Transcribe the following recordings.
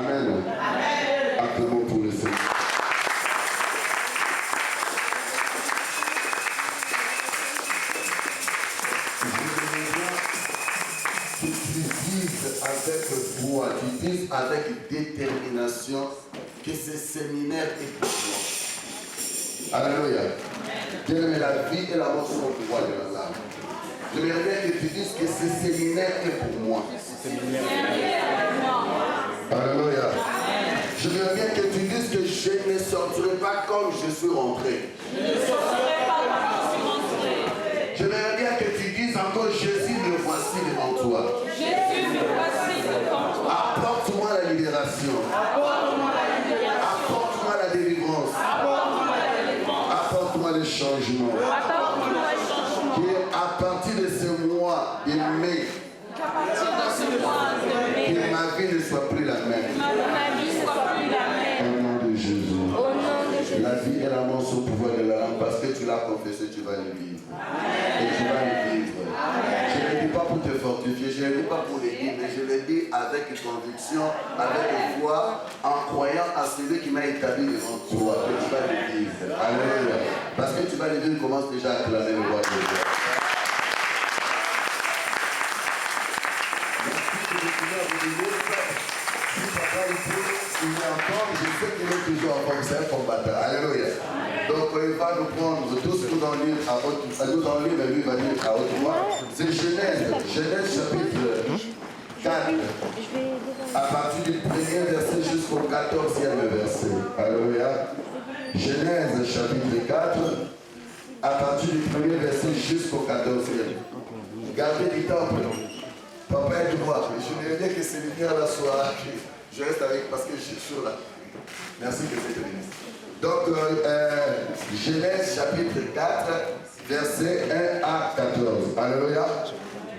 Amen. Acclamons pour le Seigneur. Que tu dises avec foi, tu dises avec détermination que ce séminaire est pour toi. Alléluia. Bien-aimé, la vie et la mort sont au pouvoir de la langue. J'aimerais bien que tu dises que ce séminaire est pour moi. Alléluia. J'aimerais bien que tu dises que je ne sortirai pas comme je suis rentré. J'aimerais bien que tu dises encore Jésus, me voici devant toi. Apporte-moi la libération. Apporte-moi la délivrance. Apporte-moi le changement. À partir de ce mois de mai, que ma vie ne soit plus la même. Au nom de Jésus. La vie et la mort sont au pouvoir de la langue parce que tu l'as confessé, tu vas le vivre. Et tu vas le vivre. Je ne le dis pas pour te fortifier, je ne le dis pas pour le dire, mais je le dis avec conviction, avec foi, en croyant à celui qui m'a établi devant toi, que tu vas le vivre. Alléluia. Parce que tu vas le vivre, commence déjà à clamer le roi de Dieu. Il est encore, je sais qu'il est toujours en forme, c'est un combattant. Alléluia. Donc il va nous prendre tous nous en lire à haute voix. Nous en lire, mais lui va lire à haute voix. C'est Genèse chapitre 4, à partir du premier verset jusqu'au 14e verset. Alléluia. Genèse chapitre 4, à partir du premier verset jusqu'au 14e. Gardez du temple. Papa, aide-moi. Je voudrais bien que ces lumières-là soient. Je reste avec parce que je suis chaud là. Merci que c'est bénisse. Donc, Genèse chapitre 4, versets 1 à 14. Alléluia.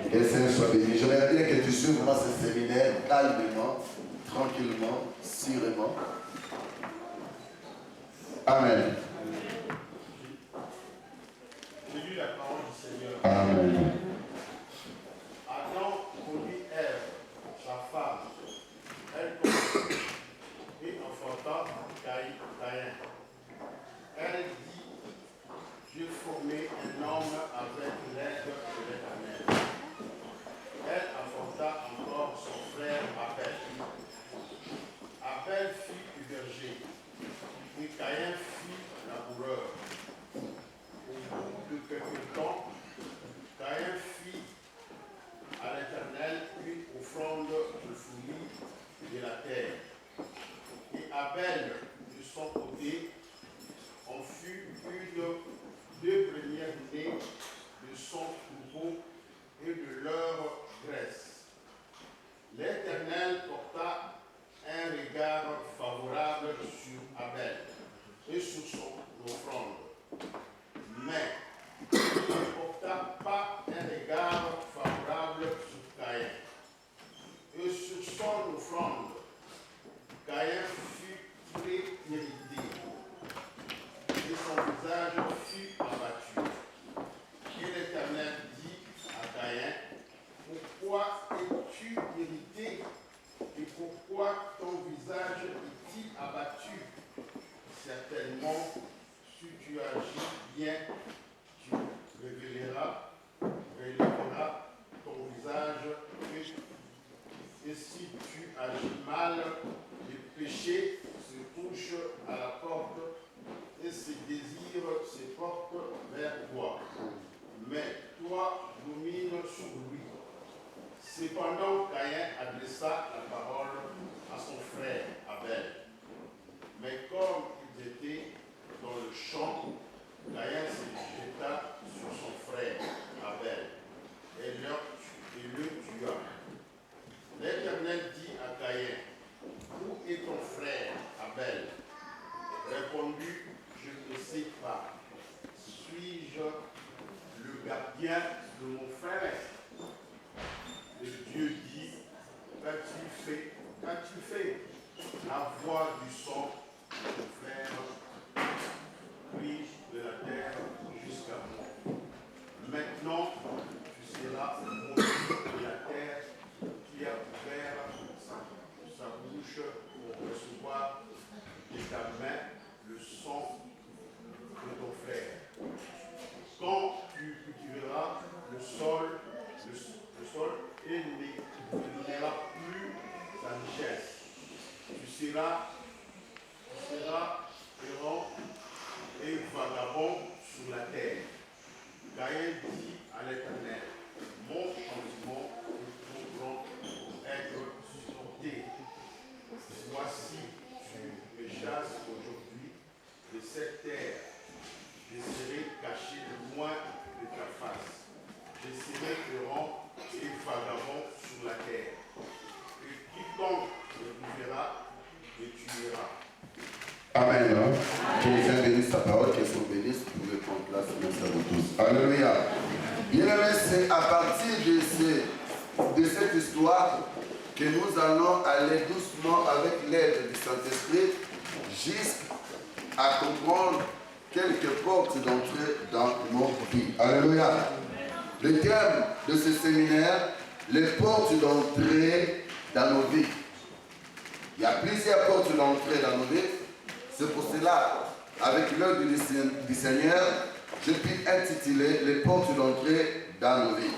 Que le Seigneur soit béni. J'aimerais bien que tu suives moi ce séminaire calmement, tranquillement, sûrement. Amen. J'ai lu la parole du Seigneur. Amen. Adam produit Ève, sa femme. Elle conçut et enfanta Caïn. Elle dit, j'ai formé un homme avec l'aide de l'Éternel. Elle enfanta encore son frère Abel. Abel fit du verger et Caïn fit laboureur. Au bout de quelque temps, Caïn fit à l'Éternel une offrande de fruits de la terre. Et Abel, de son côté, en fut deux premières-nées de son troupeau et de leur graisse. L'Éternel porta un regard favorable sur Abel et sur son offrande. Mais il ne porta pas un regard favorable sur Caïn. Et sur son offrande, Caïn fut très irrité et son visage fut abattu. Et l'Éternel dit à Caïn, pourquoi es-tu irrité et pourquoi ton visage est-il abattu? Certainement, si tu agis bien, tu révéleras ton visage et si tu agis mal, le péché se touche à la porte et ses désirs se portent vers toi. Mais toi, domine sur lui. Cependant, Caïn adressa la parole à son frère Abel. Mais comme ils étaient dans le champ, Caïn se jeta sur son frère Abel et le tua. L'Éternel dit à Caïn, où est ton frère Abel? Répondit, je ne sais pas. Suis-je le gardien de mon frère? Et Dieu dit, qu'as-tu fait? La voix du sang de ton frère prit de la terre jusqu'à moi. Maintenant, tu seras maudit de la terre qui a ouvert sa bouche et ne donnera plus sa richesse. Tu seras errant et vagabond sur la terre. Caïn dit à l'Éternel, mon changement est trop grand pour être supporté. Voici, tu me chasses aujourd'hui de cette terre. Je serai caché loin de ta face. Je serai errant et vagabond sur la terre. Et quiconque me verra me tuera. Amen. Que les gens bénissent sa parole, qu'elles sont bénies, vous pouvez prendre place, merci à vous tous. Alléluia. Bien-aimés, c'est à partir de cette histoire que nous allons aller doucement avec l'aide du Saint-Esprit jusqu'à comprendre quelques portes d'entrée dans nos vies. Alléluia. Le thème de ce séminaire, les portes d'entrée dans nos vies. Il y a plusieurs portes d'entrée dans nos vies. C'est pour cela, avec l'œuvre du Seigneur, je puis intituler les portes d'entrée dans nos vies.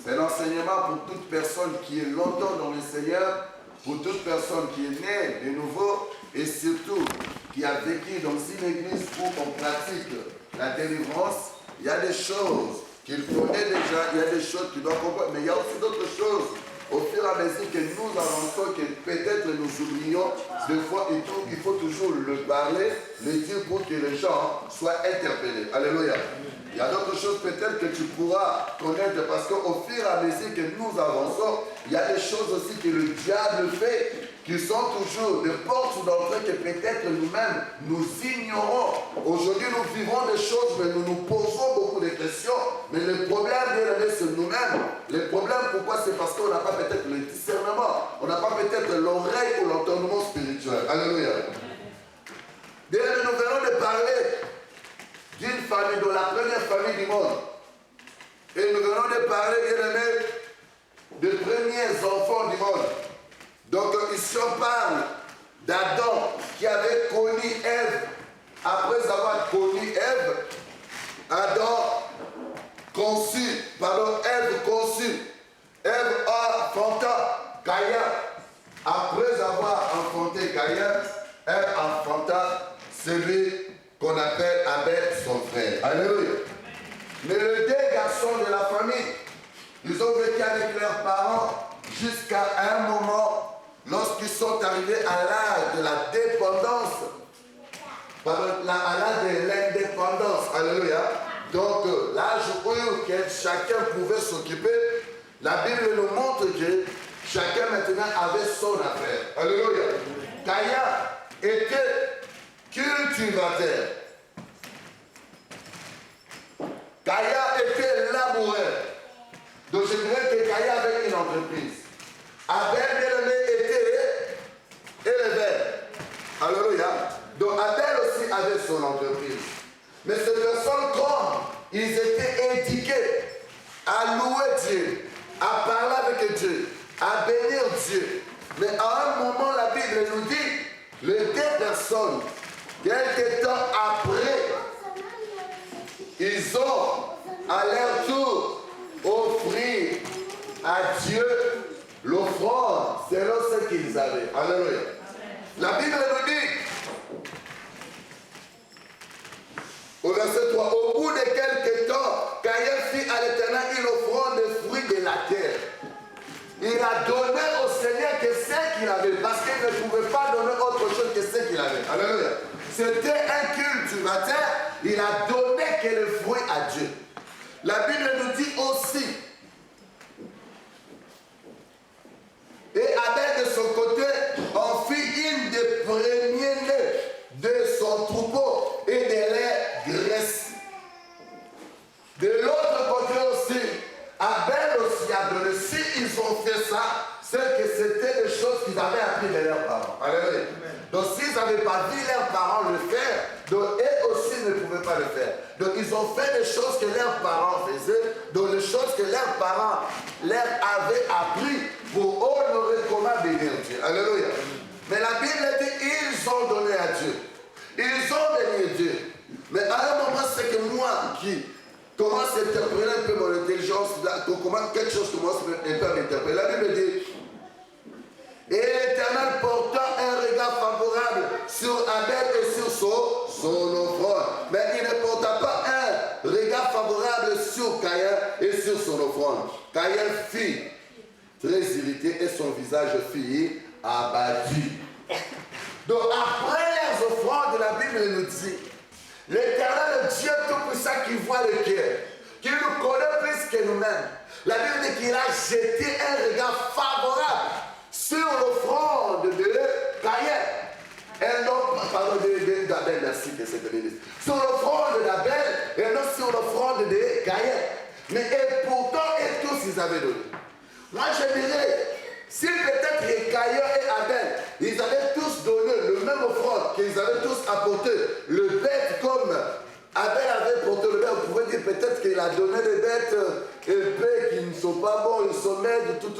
C'est l'enseignement pour toute personne qui est longtemps dans le Seigneur, pour toute personne qui est née de nouveau et surtout qui a vécu dans une église où on pratique la délivrance. Il y a des choses qu'il connaît déjà, il y a des choses qu'il doit comprendre, mais il y a aussi d'autres choses au fur et à mesure que nous avançons, que peut-être nous oublions. Des fois, il faut toujours le parler, le dire pour que les gens soient interpellés. Alléluia. Il y a d'autres choses peut-être que tu pourras connaître parce qu'au fur et à mesure que nous avançons, il y a des choses aussi que le diable fait qui sont toujours des portes d'entrée que peut-être nous-mêmes nous ignorons. Aujourd'hui, nous vivons des choses, mais nous nous posons beaucoup de questions. Mais le problème, bien aimé, c'est nous-mêmes. Le problème, pourquoi? C'est parce qu'on n'a pas peut-être le discernement. On n'a pas peut-être l'oreille ou l'entendement spirituel. Alléluia. Bien aimé, nous venons de parler d'une famille, de la première famille du monde. Et nous venons de parler, bien aimé, des premiers enfants du monde. Donc ici on parle d'Adam qui avait connu Ève. Après avoir connu Ève, Ève conçut. Ève enfanta Caïn. Après avoir enfanté Caïn, Ève enfanta celui qu'on appelle Abel, son frère. Alléluia. Mais les deux garçons de la famille, ils ont vécu avec leurs parents jusqu'à un moment. Lorsqu'ils sont arrivés à l'âge de la dépendance, à l'âge de l'indépendance, alléluia, donc l'âge où chacun pouvait s'occuper, la Bible nous montre que chacun maintenant avait son affaire, alléluia. Caïn était cultivateur, Caïn était laboureur, donc je dirais que Caïn avait une entreprise. Abel, bien-aimé, était éleveur. Alléluia. Donc Abel aussi avait son entreprise. Mais ces personnes, comme ils étaient éduqués à louer Dieu, à parler avec Dieu, à bénir Dieu. Mais à un moment, la Bible nous dit, les deux personnes, quelques temps après, ils ont à leur tour offert à Dieu l'offrande selon ce qu'ils avaient. Alléluia. La Bible nous dit, au verset 3, au bout de quelques temps, Caïn fit à l'Éternel une offrande des fruits de la terre. Il a donné au Seigneur que ce qu'il avait, parce qu'il ne pouvait pas donner autre chose que ce qu'il avait. Alléluia. C'était un cultivateur, il a donné que le fruit à Dieu. La Bible nous dit aussi, et Abel de son côté en fit une des premiers-nés de son troupeau et de leur graisse. De l'autre côté aussi, Abel aussi a donné. Si ils ont fait ça, c'est que c'était des choses qu'ils avaient appris de leurs parents. Alléluia. Donc s'ils n'avaient pas vu leurs parents le faire, donc eux aussi ne pouvaient pas le faire. Donc ils ont fait des choses que leurs parents faisaient, donc les choses que leurs parents leur avaient appris pour honorer comment bénir Dieu. Alléluia. Mais la Bible dit, ils ont donné à Dieu. Ils ont béni Dieu. Mais à un moment, c'est que moi qui commence à interpeller un peu mon intelligence quelque chose commence un peu à m'interpeller. La Bible dit, et l'Éternel porta un regard favorable sur Abel et sur son offrande. Mais il ne porta pas un regard favorable sur Caïn et sur son offrande. Caïn fut très irrité et son visage fut abattu. Donc après les offrandes, la Bible nous dit, l'Éternel Dieu Tout-Puissant qui voit le cœur, qui nous connaît plus que nous-mêmes. La Bible dit qu'il a jeté un regard favorable sur l'offrande de Caïn. Et non, pardon, d'Abel, merci que c'est béni. Sur l'offrande d'Abel et non sur l'offrande de Caïn. Mais et pourtant, et tous ils avaient donné. Moi je dirais, si peut-être que Caïn et Abel, ils avaient tous donné le même offrande, qu'ils avaient tous apporté le bête comme Abel avait porté le bête, vous pouvez dire peut-être qu'il a donné des bêtes épais qui ne sont pas bons, ils sont maigres, tout.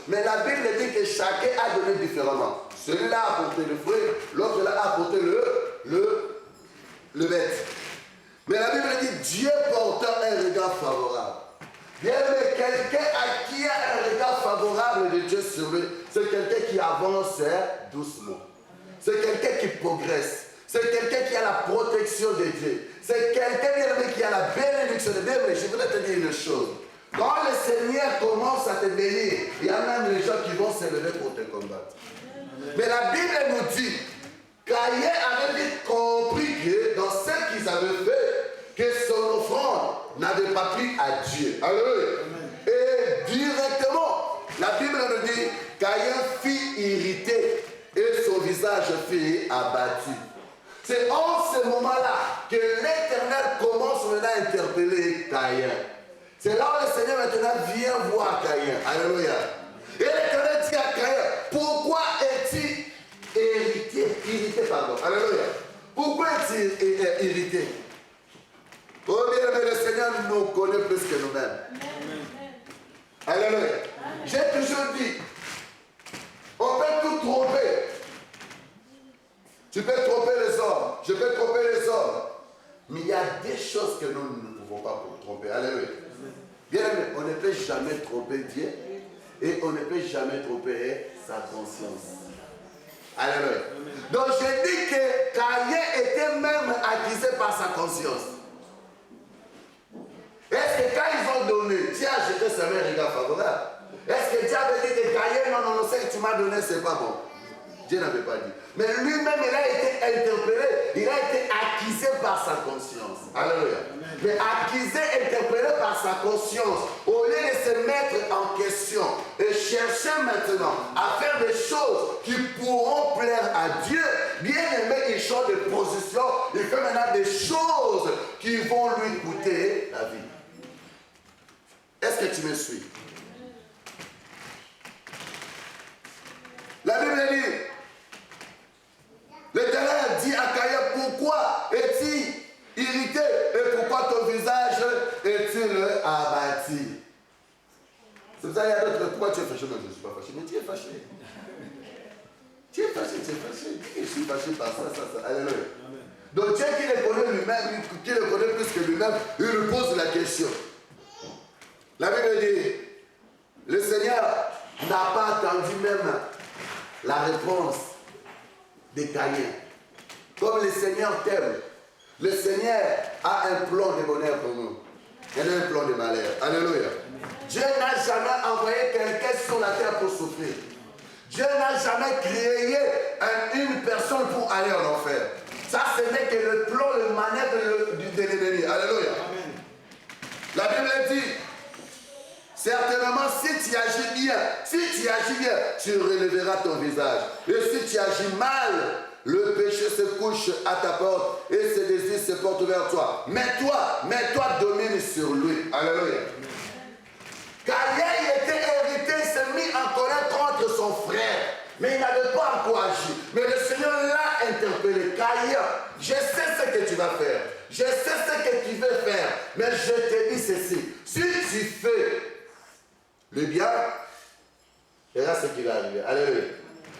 Mais la Bible dit que chacun a donné différemment. Celui-là a apporté le fruit, l'autre là a apporté le bête. Mais la Bible dit Dieu portant un regard favorable. Bien, mais quelqu'un à qui a un regard favorable de Dieu sur lui, c'est quelqu'un qui avance doucement. C'est quelqu'un qui progresse. C'est quelqu'un qui a la protection de Dieu. C'est quelqu'un qui a la bénédiction de Dieu. Mais je voudrais te dire une chose. Quand le Seigneur commence à te bénir, il y a même les gens qui vont se lever pour te combattre. Mais la Bible nous dit, Caïn avait vite compris que dans ce qu'ils avaient fait, que son offrande n'avait pas plu à Dieu. Alléluia. Et directement, la Bible nous dit, Caïn fut irrité et son visage fut abattu. C'est en ce moment-là que l'Éternel commence maintenant à interpeller Caïn. C'est là où le Seigneur maintenant vient voir Caïn. Alléluia. Et l'Éternel dit à Caïn, pourquoi es-tu irrité, pardon. Alléluia. Pourquoi es-tu irrité? Oh bien, mais le Seigneur nous connaît plus que nous-mêmes. Alléluia. J'ai toujours dit, on peut tout tromper. Tu peux tromper les hommes, je peux tromper les hommes. Mais il y a des choses que nous ne pouvons pas tromper. Alléluia. Bien, mais on ne peut jamais tromper Dieu et on ne peut jamais tromper sa conscience. Alléluia. Donc je dis que Caïn était même accusé par sa conscience. Est-ce que quand ils ont donné, Dieu a jeté sa main, regard favorable? Est-ce que Dieu avait dit que Caïn, non, ce que tu m'as donné, c'est pas bon? Dieu n'avait pas dit. Mais lui-même, il a été interpellé, il a été accusé par sa conscience. Alléluia. Mais accusé, interpellé par sa conscience, au lieu de se mettre en question et chercher maintenant à faire des choses qui pourront plaire à Dieu, bien aimé, il change de position, il fait maintenant des choses qui vont lui coûter la vie. Est-ce que tu me suis? La Bible dit, l'Éternel dit à Caïn, pourquoi es-tu irrité et pourquoi ton visage est-il abattu? C'est pour ça qu'il y a d'autres, pourquoi tu es fâché? Non, je ne suis pas fâché, mais tu es fâché. Tu es fâché, tu es fâché. Je suis fâché par ça. Alléluia. Donc Dieu qui le connaît lui-même, qui le connaît plus que lui-même, il lui pose la question. La Bible dit, le Seigneur n'a pas attendu même la réponse de Caïn. Comme le Seigneur t'aime, le Seigneur a un plan de bonheur pour nous. Il a un plan de malheur. Alléluia. Dieu n'a jamais envoyé quelqu'un sur la terre pour souffrir. Dieu n'a jamais créé une personne pour aller en enfer. Ça, ce n'est que le plan, le manœuvre de l'ennemi. Alléluia. Amen. La Bible dit, certainement, si tu agis bien, tu relèveras ton visage. Et si tu agis mal, le péché se couche à ta porte et ses désirs se portent vers toi. Mais toi, domine sur lui. Alléluia. Caïn était hérité, il s'est mis en colère contre son frère. Mais il n'avait pas encore agi. Mais le Seigneur l'a interpellé. Caïn, je sais ce que tu vas faire. Je sais ce que tu veux faire. Mais je te dis ceci. Si tu fais le bien, regarde ce qui va arriver. Alléluia.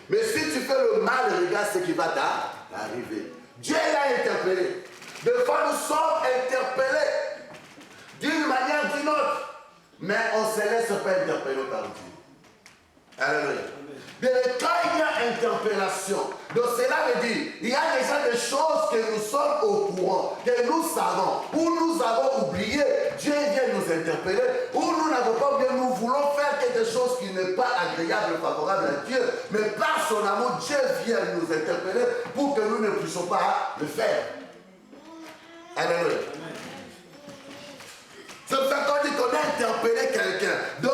Mais si tu fais le mal, regarde ce qui va t'arriver. Dieu l'a interpellé. Des fois, nous sommes interpellés d'une manière ou d'une autre. mais on ne se laisse pas interpeller par Dieu. Alléluia. Mais quand il y a interpellation, donc cela veut dire, il y a déjà des choses que nous sommes au courant, que nous savons, où nous avons oublié, Dieu vient nous interpeller, où nous n'avons pas oublié, nous voulons faire quelque chose qui n'est pas agréable, favorable à Dieu, mais par son amour, Dieu vient nous interpeller pour que nous ne puissions pas le faire. Alléluia. C'est pour ça qu'on dit qu'on a interpellé quelqu'un. Donc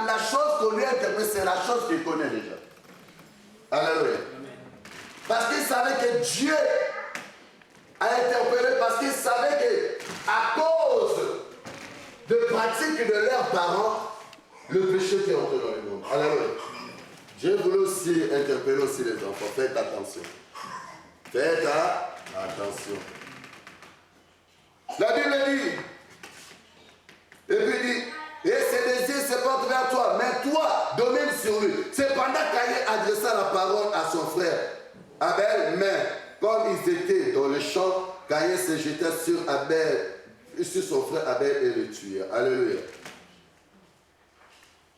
la chose qu'on lui a interpellée, c'est la chose qu'il connaît déjà. Alléluia. Parce qu'il savait que Dieu a interpellé, parce qu'il savait que à cause de pratiques de leurs parents, le péché était entré dans le monde. Alléluia. Dieu voulait aussi interpeller aussi les enfants. Faites attention. Faites attention. La Bible dit, et puis il dit, et ses désirs se portent vers toi, mais toi, domine sur lui. Cependant, Caïn adressa la parole à son frère Abel, mais comme ils étaient dans le champ, Caïn se jeta sur son frère Abel et le tua. Alléluia.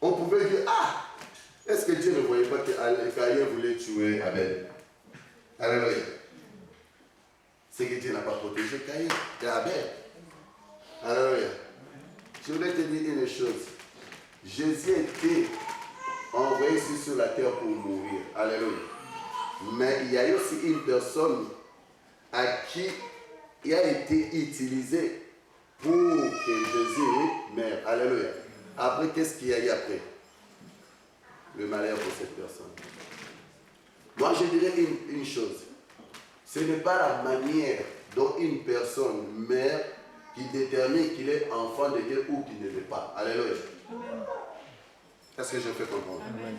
On pouvait dire, est-ce que Dieu ne voyait pas que Caïn voulait tuer Abel? Alléluia. C'est que Dieu n'a pas protégé Caïn et Abel. Alléluia. Je voulais te dire une chose. Jésus était envoyé ici sur la terre pour mourir. Alléluia. Mais il y a eu aussi une personne à qui il a été utilisé pour que Jésus meure. Alléluia. Après, qu'est-ce qu'il y a eu après? Le malheur pour cette personne. Moi, je dirais une chose. Ce n'est pas la manière dont une personne meurt qui détermine qu'il est enfant de Dieu ou qu'il ne l'est pas. Alléluia. Est-ce que je fais comprendre? Amen.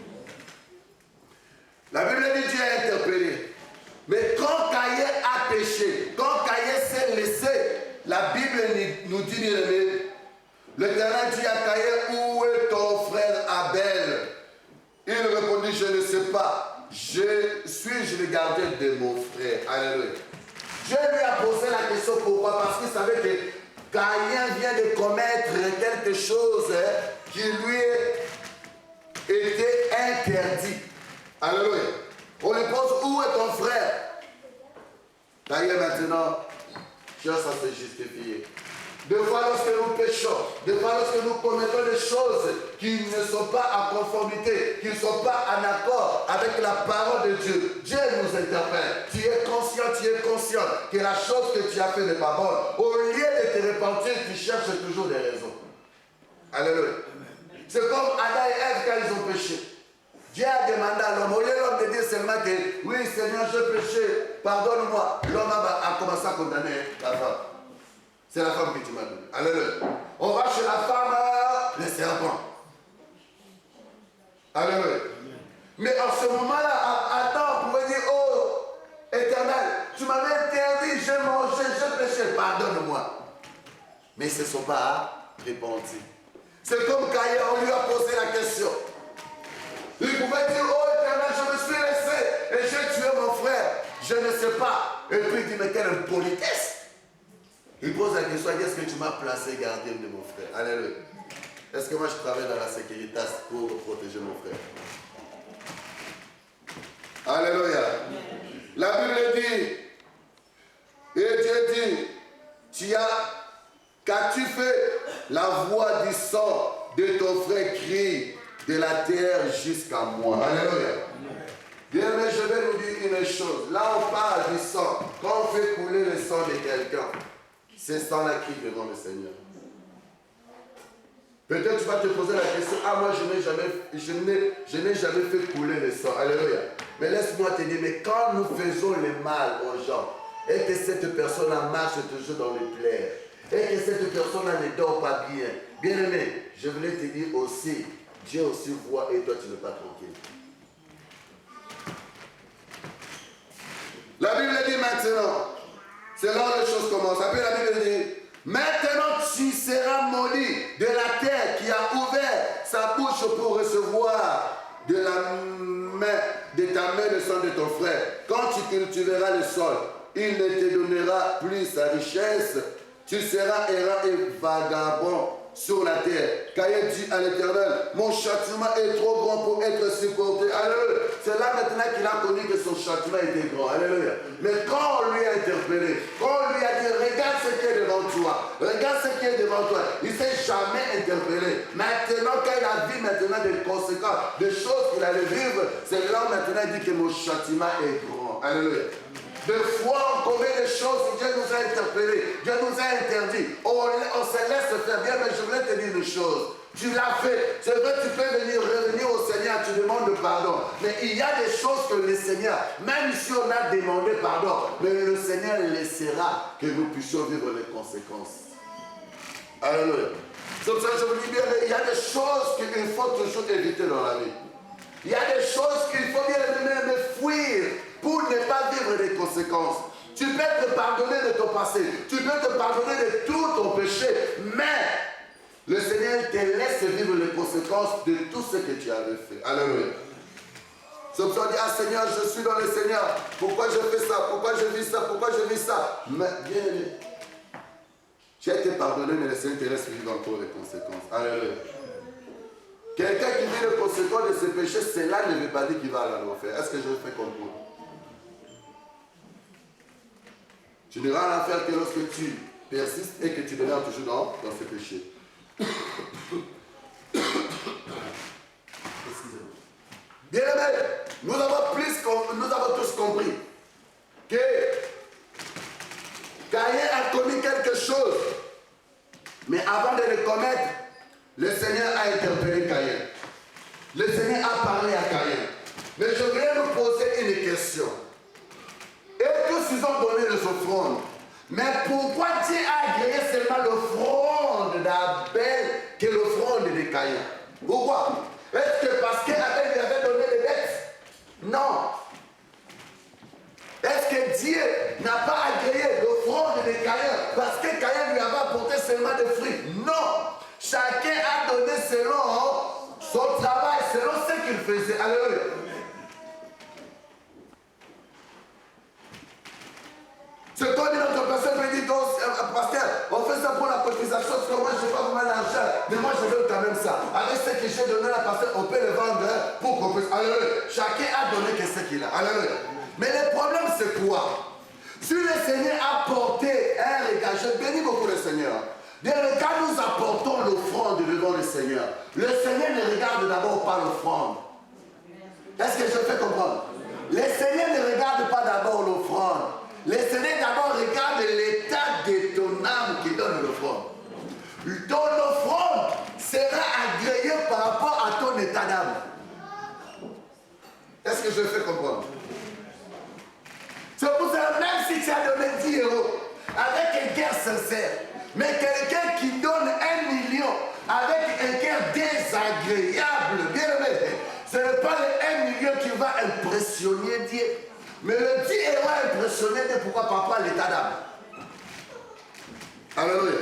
La Bible dit Dieu a interpellé. Mais quand Caïn a péché, quand Caïn s'est laissé, la Bible nous dit, l'Éternel dit à Caïn, où est ton frère Abel? Il répondit, je ne sais pas. Suis-je le gardien de mon frère? Alléluia. Dieu lui a posé la question pourquoi? Parce qu'il savait que Caïn vient de commettre quelque chose qui lui était interdit. Alléluia. On lui pose, où est ton frère? Caïn maintenant cherche à se justifier. Des fois lorsque nous péchons, des fois lorsque nous commettons des choses qui ne sont pas en conformité, qui ne sont pas en accord avec la parole de Dieu, Dieu nous interpelle. Tu es conscient que la chose que tu as fait n'est pas bonne. Au lieu de te repentir, tu cherches toujours des raisons. Alléluia. C'est comme Adam et Ève quand ils ont péché. Dieu a demandé à l'homme, au lieu l'homme de dire seulement que oui Seigneur, j'ai péché, pardonne-moi. L'homme a commencé à condamner la femme. C'est la femme que tu m'as donnée. Alléluia. On va chez la femme, les serpents. Alléluia. Mais en ce moment-là, Adam pouvait dire, oh, Éternel, tu m'avais interdit, j'ai mangé, j'ai péché, pardonne-moi. Mais ils ne se sont pas répandus. C'est comme Caïn, on lui a posé la question. Il pouvait dire, oh Éternel, je me suis laissé et j'ai tué mon frère. Je ne sais pas. Et puis il dit, mais quelle impolitesse. Il pose la question, est-ce que tu m'as placé gardien de mon frère? Alléluia. Est-ce que moi je travaille dans la sécurité pour protéger mon frère? Alléluia. La Bible dit, et Dieu dit, qu'as-tu fait? La voix du sang de ton frère crie de la terre jusqu'à moi. Alléluia. Bien, mais je vais vous dire une chose. Là, on parle du sang. Quand on fait couler le sang de quelqu'un, c'est sang-là qui devant le Seigneur. Peut-être tu vas te poser la question, moi je n'ai jamais fait couler le sang. Alléluia. Mais laisse-moi te dire, mais quand nous faisons le mal aux gens, et que cette personne-là marche toujours dans le plaire, et que cette personne-là ne dort pas bien, bien aimé, je voulais te dire aussi, Dieu aussi voit et toi tu n'es pas tranquille. La Bible dit maintenant, c'est là où les choses commencent. Après la Bible dit, maintenant tu seras maudit de la terre qui a ouvert sa bouche pour recevoir de ta main le sang de ton frère. Quand tu cultiveras le sol, il ne te donnera plus sa richesse. Tu seras errant et vagabond sur la terre. Caïn dit à l'Éternel, mon châtiment est trop grand pour être supporté. Alléluia. C'est là maintenant qu'il a connu que son châtiment était grand. Alléluia. Mais quand on lui a interpellé, quand on lui a dit, regarde ce qui est devant toi, regarde ce qui est devant toi, il ne s'est jamais interpellé. Maintenant, quand il a vu maintenant des conséquences, des choses qu'il allait vivre, c'est là maintenant il dit que mon châtiment est grand. Alléluia. Des fois, on commet des choses, Dieu nous a interpellés, Dieu nous a interdit. On se laisse faire bien, mais je voulais te dire une chose. Tu l'as fait. C'est vrai, tu peux revenir au Seigneur, tu demandes pardon. Mais il y a des choses que le Seigneur, même si on a demandé pardon, mais le Seigneur laissera que nous puissions vivre les conséquences. Alléluia. C'est pour ça que je vous dis bien, il y a des choses qu'il faut toujours éviter dans la vie. Il y a des choses qu'il faut bien me fuir pour ne pas vivre les conséquences. Tu peux te pardonner de ton passé, tu peux te pardonner de tout ton péché, mais le Seigneur te laisse vivre les conséquences de tout ce que tu avais fait. Alléluia. C'est pour ça qu'on dit, ah Seigneur, je suis dans le Seigneur, pourquoi je fais ça, pourquoi je vis ça, pourquoi je vis ça. Mais bien aimé, tu as été pardonné, mais le Seigneur te laisse vivre encore les conséquences. Alléluia. Quelqu'un qui vit les conséquences de ses péchés, cela ne veut pas dire qu'il va aller en enfer. Est-ce que je le fais comprendre? Tu n'iras en enfer que lorsque tu persistes et que tu demeures toujours dans ce péché. Excusez-moi. Bien aimé, nous avons tous compris que Caïn a commis quelque chose, mais avant de le commettre, le Seigneur a interpellé Caïn. Le Seigneur a parlé à Caïn. Mais je voulais nous poser une question. Et tous ils ont donné les offrandes. Mais pourquoi Dieu a agréé seulement l'offrande d'Abel que l'offrande de Caïn? Pourquoi? Est-ce que parce qu'Abel lui avait donné les bêtes? Non. Est-ce que Dieu n'a pas agréé l'offrande de Caïn parce que Caïn lui avait apporté seulement des fruits? Non. Chacun a donné selon son travail, selon ce qu'il faisait. Alléluia. C'est toi qui notre personne me dit, pasteur, on fait ça pour la cotisation, parce que moi je n'ai pas vraiment l'argent, mais moi je veux quand même ça. Avec ce que j'ai donné à la pasteur, on peut le vendre pour qu'on puisse. Alléluia. Chacun a donné ce qu'il a. Alléluia. Mais le problème c'est quoi? Si le Seigneur a porté un regard, je bénis beaucoup le Seigneur. Quand nous apportons l'offrande devant le Seigneur ne regarde d'abord pas l'offrande. Est-ce que je fais comprendre? Le Seigneur ne regarde pas d'abord l'offrande. Le Seigneur d'abord regarde l'état de ton âme qui donne l'offrande. Ton offrande sera agréée par rapport à ton état d'âme. Est-ce que je fais comprendre? C'est pour ça, même si tu as donné 10 € avec un cœur sincère, mais quelqu'un qui donne 1 million avec un cœur désagréable, bien aimé, ce n'est pas le 1 million qui va impressionner Dieu. Mais le 10 € va impressionner Dieu. Pourquoi? Par l'état d'âme. Alléluia.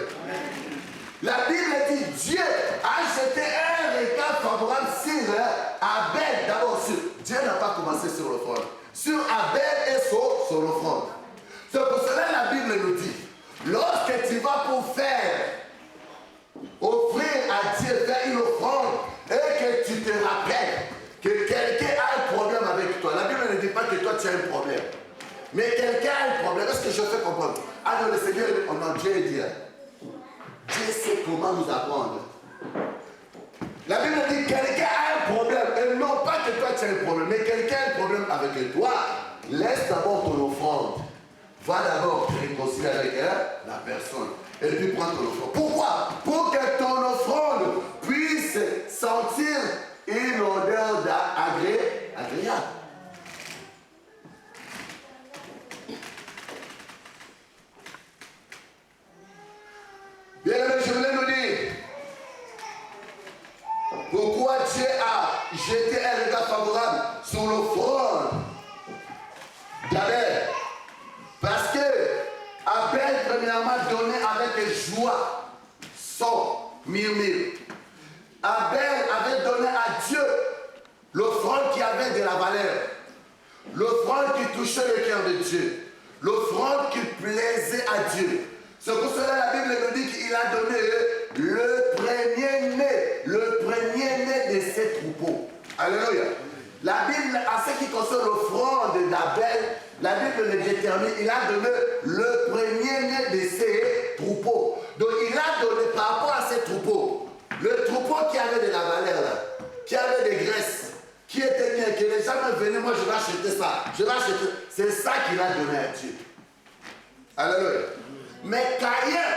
La Bible dit Dieu a jeté un regard favorable sur Abel. D'abord, Dieu n'a pas commencé sur l'offrande. Sur Abel et son offrande. C'est pour cela que la Bible nous dit, lorsque tu vas pour offrir à Dieu, faire une offrande, et que tu te rappelles que quelqu'un a un problème avec toi. La Bible ne dit pas que toi tu as un problème. Mais quelqu'un a un problème. Est-ce que je fais comprendre? Alors le Seigneur, Dieu est Dieu. Dieu sait comment nous apprendre. La Bible dit que quelqu'un a un problème. Et non pas que toi tu as un problème, mais quelqu'un a un problème avec toi. Laisse d'abord ton offrande. Va d'abord te réconcilier avec la personne. Et puis prends ton offrande. Pourquoi? Pour que ton offrande puisse sentir une odeur agréable. Bien aimé, je voulais nous dire pourquoi Dieu a jeté un regard favorable sur l'offrande d'Abel. Parce que Abel, premièrement, donnait avec joie son murmure. Abel avait donné à Dieu l'offrande qui avait de la valeur, l'offrande qui touchait le cœur de Dieu, l'offrande qui plaisait à Dieu. C'est pour cela que la Bible nous dit qu'il a donné le premier-né de ses troupeaux. Alléluia. La Bible, à ce qui concerne l'offrande d'Abel, la Bible le détermine, il a donné le premier-né de ses troupeaux. Donc il a donné par rapport à ses troupeaux, le troupeau qui avait de la valeur, là, qui avait des graisses, qui était bien, que les gens venaient, moi je vais acheter ça, je vais acheter. C'est ça qu'il a donné à Dieu. Alléluia. Mais Caïn,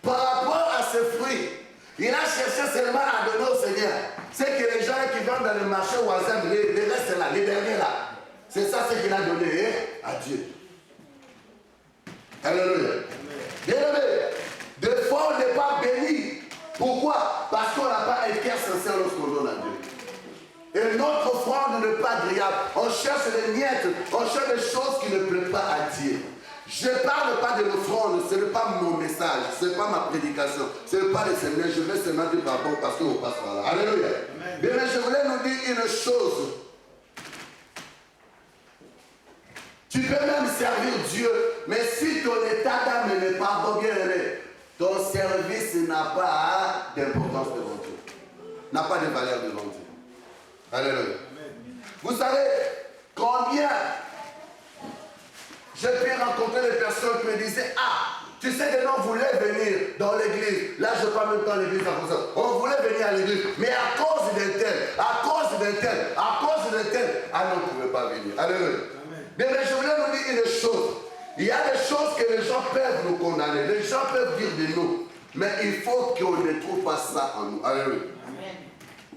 par rapport à ses fruits, il a cherché seulement à donner au Seigneur. C'est que les gens qui vont dans le marché au hasard, les restes là, les derniers là, c'est ça ce qu'il a donné à Dieu. Alléluia. Bien-aimé, des fois on n'est pas béni. Pourquoi? Parce qu'on n'a pas un cœur sincère lorsqu'on donne à Dieu. Et notre offrande n'est pas agréable. On cherche des miettes, on cherche des choses qui ne plaisent pas à Dieu. Je ne parle pas de l'offrande, ce n'est pas mon message, ce n'est pas ma prédication, ce n'est pas le Seigneur, je vais seulement dire pardon parce qu'on passe par là. Alléluia. Mais je voulais nous dire une chose. Tu peux même servir Dieu, mais si ton état d'âme n'est pas bon, bien aimé, ton service n'a pas d'importance devant Dieu, n'a pas de valeur devant Dieu. Alléluia. Vous savez combien j'ai pu rencontrer des personnes qui me disaient, ah, tu sais que l'on voulait venir dans l'église. Là, je parle même pas de l'église à cause de ça. On voulait venir à l'église, mais à cause d'un tel, à cause d'un tel, à cause d'un tel, ah non, on ne pouvait pas venir. Alléluia. Mais je voulais nous dire une chose. Il y a des choses que les gens peuvent nous condamner. Les gens peuvent dire de nous. Mais il faut qu'on ne trouve pas ça en nous. Alléluia.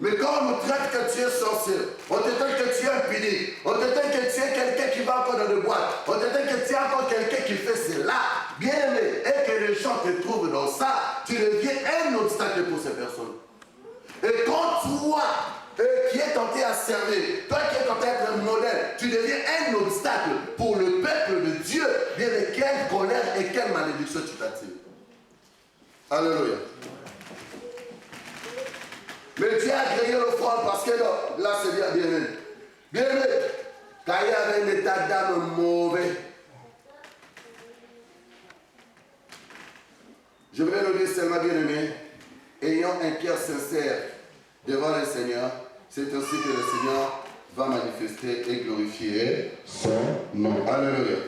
Mais quand on nous traite que tu es sorcier, on te traite que tu es impuni, on te traite que tu es quelqu'un qui va encore dans le boîte, on te traite que tu es encore quelqu'un qui fait cela, bien aimé, et que les gens te trouvent dans ça, tu deviens un obstacle pour ces personnes. Et quand toi, qui es tenté à servir, toi qui es tenté à être un modèle, tu deviens un obstacle pour le peuple de Dieu, bien aimé, quelle colère et quelle malédiction tu t'attires. Alléluia. Mais Dieu a créé l'offrande parce que là c'est bien aimé. Bien aimé, quand il y avait un état d'âme mauvais, je vais le dire seulement bien aimé, ayant un cœur sincère devant le Seigneur, c'est ainsi que le Seigneur va manifester et glorifier son nom. Alléluia.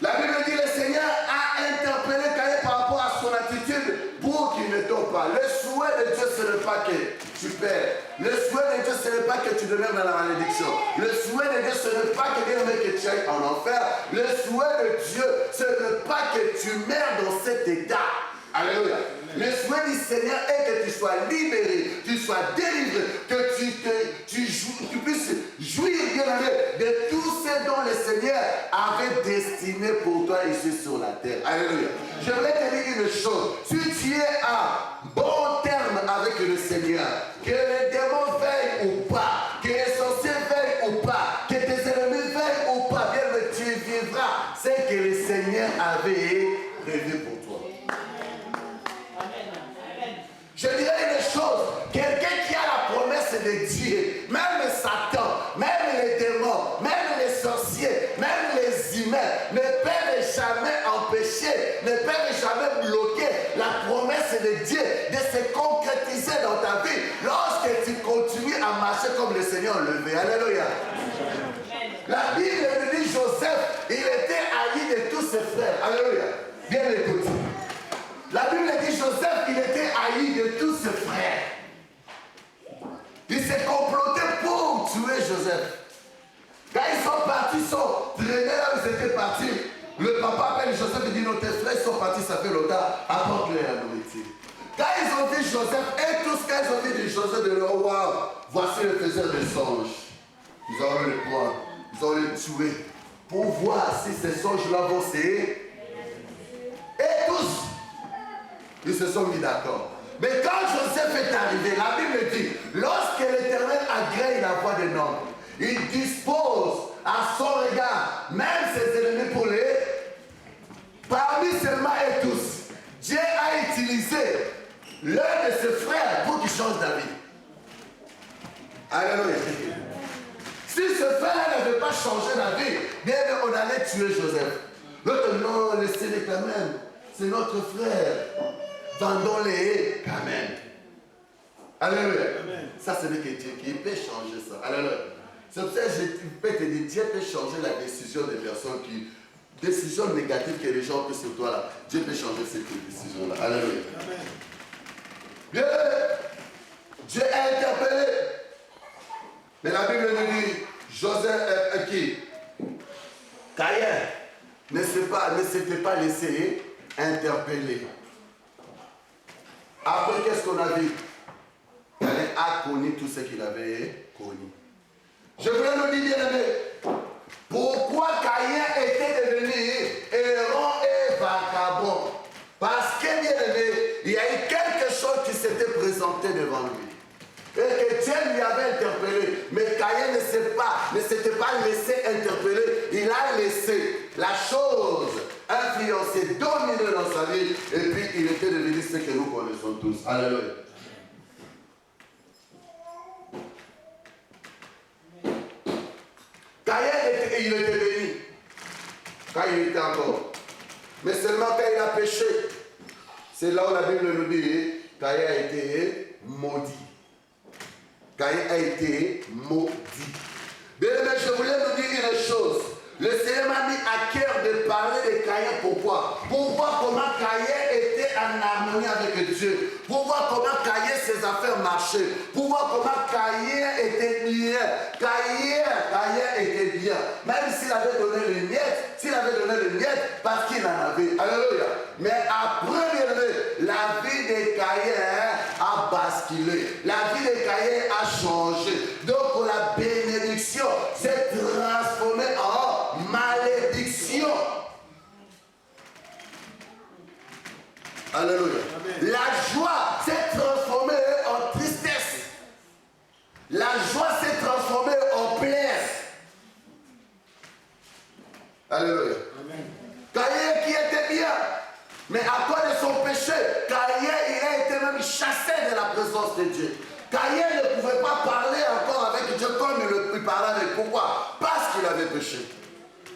La Bible dit que le Seigneur a interpellé Caïn par rapport à son attitude pour qu'il ne tombe pas. Le souhait de Dieu, ce n'est pas que tu perds. Le souhait de Dieu, ce n'est pas que tu demeures dans la malédiction. Le souhait de Dieu, ce n'est pas que tu ailles en enfer. Le souhait de Dieu, ce n'est pas que tu meurs dans cet état. Alléluia. Le souhait du Seigneur est que tu sois libéré, tu sois délivré, que tu puisses jouir bien de tout ce dont le Seigneur avait destiné pour toi ici sur la terre. Alléluia. Je voulais te dire une chose. Si tu es à bon terme avec le Seigneur, que les démons veillent ou pas, que les sorciers veillent ou pas, que tes ennemis veillent ou pas, bien que tu vivras ce que le Seigneur avait prévu pour toi. Je dirais une chose, quelqu'un qui a la promesse de Dieu, même Satan, même les démons, même les sorciers, même les humains, ne peuvent jamais empêcher, ne peuvent jamais bloquer la promesse de Dieu de se concrétiser dans ta vie lorsque tu continues à marcher comme le Seigneur le veut. Alléluia. La Bible nous dit Joseph, il était haï de tous ses frères. Alléluia. Bien écoute. La Bible dit Joseph, il était haï de tous ses frères. Il s'est comploté pour tuer Joseph. Quand ils sont partis, ils sont traînés là où ils étaient partis. Le papa appelle Joseph et dit, nos tes frères sont partis, ça fait longtemps, apporte-leur la nourriture. Quand ils ont vu Joseph, et tous quand ils ont vu de Joseph, de leur waouh, voici le faiseur des songes. Nous allons le prendre, nous allons le tuer, pour voir si ces songes-là vont s'élever. Et tous, ils se sont mis d'accord. Mais quand Joseph est arrivé, la Bible dit, lorsque l'Éternel agrée la voix d'un homme, il dispose à son regard, même ses ennemis pour les... Parmi seulement et tous, Dieu a utilisé l'un de ses frères pour qu'il change d'avis. Alléluia. Si ce frère n'avait pas changé d'avis, bien on allait tuer Joseph. L'autre, non, laissez-le quand même. C'est notre frère. vendons-les. Amen. Alléluia. Amen. Ça, c'est le que Dieu qui peut changer ça. Alléluia. C'est pour ça que je peux te dire, Dieu peut changer la décision des personnes qui... Décision négative que les gens ont pris sur toi là. Dieu peut changer cette décision-là. Alléluia. Amen. Bien, Dieu a interpellé. Mais la Bible nous dit, Joseph qui Caïn ne s'était pas laissé interpeller. Après, qu'est-ce qu'on a vu? Caïn a connu tout ce qu'il avait connu. Je voulais nous dire, bien aimé, pourquoi Caïn était devenu errant et vagabond? Parce que, bien aimé, il y a eu quelque chose qui s'était présenté devant lui. Et que Dieu lui avait interpellé. Mais Caïn ne s'était pas laissé interpeller. Il a laissé la chose influencer, dominer dans sa vie. Et puis il était devenu ce que nous connaissons tous. Alléluia. Caïn, il était béni. Quand il était encore. Mais seulement quand il a péché, c'est là où la Bible nous dit, Caïn a été maudit. Caïn a été maudit. Bien aimé, je voulais vous dire une chose. Le Seigneur m'a mis à cœur de parler de Caïn. Pourquoi? Pour voir comment Caïn était en harmonie avec Dieu. Pour voir comment Caïn, ses affaires marchaient. Pour voir comment Caïn était bien. Caïn était bien. Même s'il avait donné le miettes, parce qu'il en avait. Alléluia. Mais après, bien aimé, la vie de Caïn a basculé. La vie de Caïn a changé. Donc la bénédiction s'est transformée en malédiction. Alléluia. Amen. La joie s'est transformée en tristesse. La joie s'est transformée en plaie. Alléluia. Caïn qui était bien, mais à cause de son péché, Caïn il a été même chassé de la présence de Dieu. Caïn ne pouvait pas parler encore avec Dieu comme il parlait avec. Pourquoi? Parce qu'il avait péché.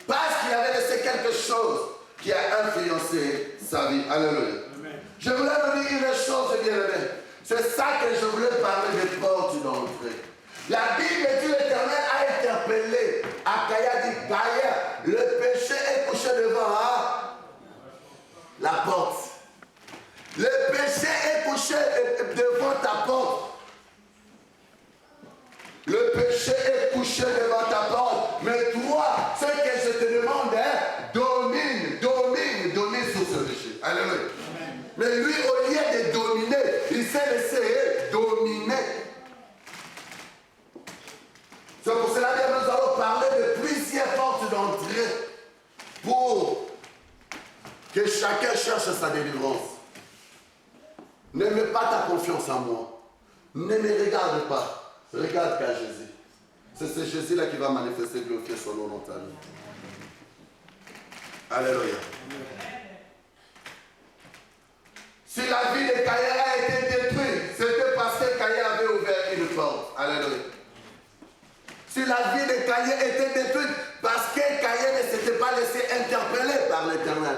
Parce qu'il avait laissé quelque chose qui a influencé sa vie. Alléluia. Amen. Je voulais vous dire une chose, bien aimé. C'est ça que je voulais parler des portes d'entrée. La Bible dit l'Éternel a interpellé à Caïn, dit Caïn, le péché est couché devant la porte. Le péché est couché devant ta porte. Le péché est couché devant ta porte. Mais toi, ce que je te demande, domine sur ce péché. Alléluia. Amen. Mais lui, au lieu de dominer, il s'est laissé dominer. C'est pour cela que nous allons parler de plusieurs portes d'entrée pour que chacun cherche sa délivrance. Ne mets pas ta confiance en moi. Ne me regarde pas. Regarde qu'à Jésus. C'est ce Jésus-là qui va manifester, glorifier son nom dans ta vie. Alléluia. Si la vie de Caïn a été détruite, c'était parce que Caïn avait ouvert une porte. Alléluia. Si la vie de Caïn était détruite, parce que Caïn ne s'était pas laissé interpeller par l'Éternel.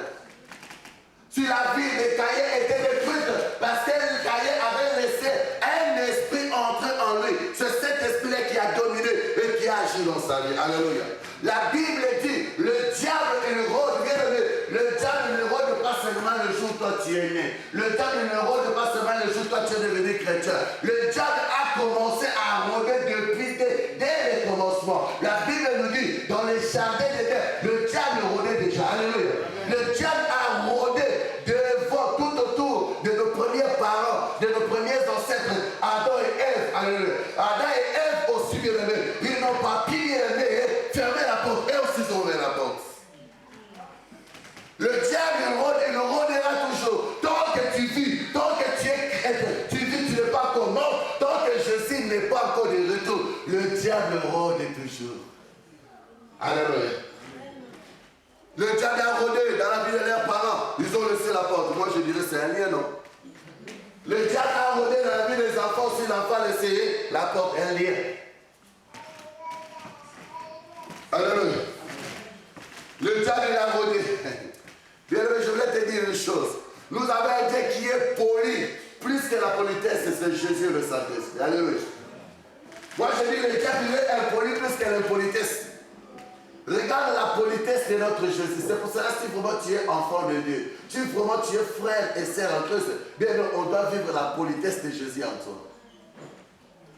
Si la vie de Caïn était détruite, parce que Caïn avait laissé un esprit entrer en lui. C'est cet esprit-là qui a dominé et qui a agi dans sa vie. Alléluia. La Bible dit, le diable il rôde, bien aimé, le diable ne rôde pas seulement le jour où toi tu es né. Le diable ne rôde pas seulement le jour où toi tu es devenu chrétien. Le diable a commencé à rôder depuis dès le commencement. La Bible nous dit, dans les jardins d'Éden, le diable rôdait déjà. Alléluia. Le diable a rôdé devant, tout autour de nos premiers parents, de nos premiers ancêtres, Adam et Ève. Alléluia. Adam et Ève aussi, bien aimés, ils n'ont pas pu, bien aimés, fermer la porte. Eux aussi ils ont ouvert la porte. Le diable, il rôdera toujours. Tant que tu vis, tant que tu es chrétien, tu vis, tu n'es pas comme mort, tant que Jésus n'est pas encore de retour, le diable rôde toujours. Alléluia. Le diable a rôdé dans la vie de leurs parents. Ils ont laissé la porte. Moi, je dirais c'est un lien, non? Le diable a rôdé dans la vie des enfants. Si l'enfant a laissé la porte, un lien. Alléluia. Le diable a rôdé. Bien, je voulais te dire une chose. Nous avons un Dieu qui est poli. Plus que la politesse, c'est Jésus le Saint-Esprit. Alléluia. Moi je dis, le diable il est impoli plus que l'impolitesse. Regarde la politesse de notre Jésus. C'est pour cela que si vraiment tu es enfant de Dieu, si vraiment tu es frère et sœur en Christ, bien on doit vivre la politesse de Jésus en toi.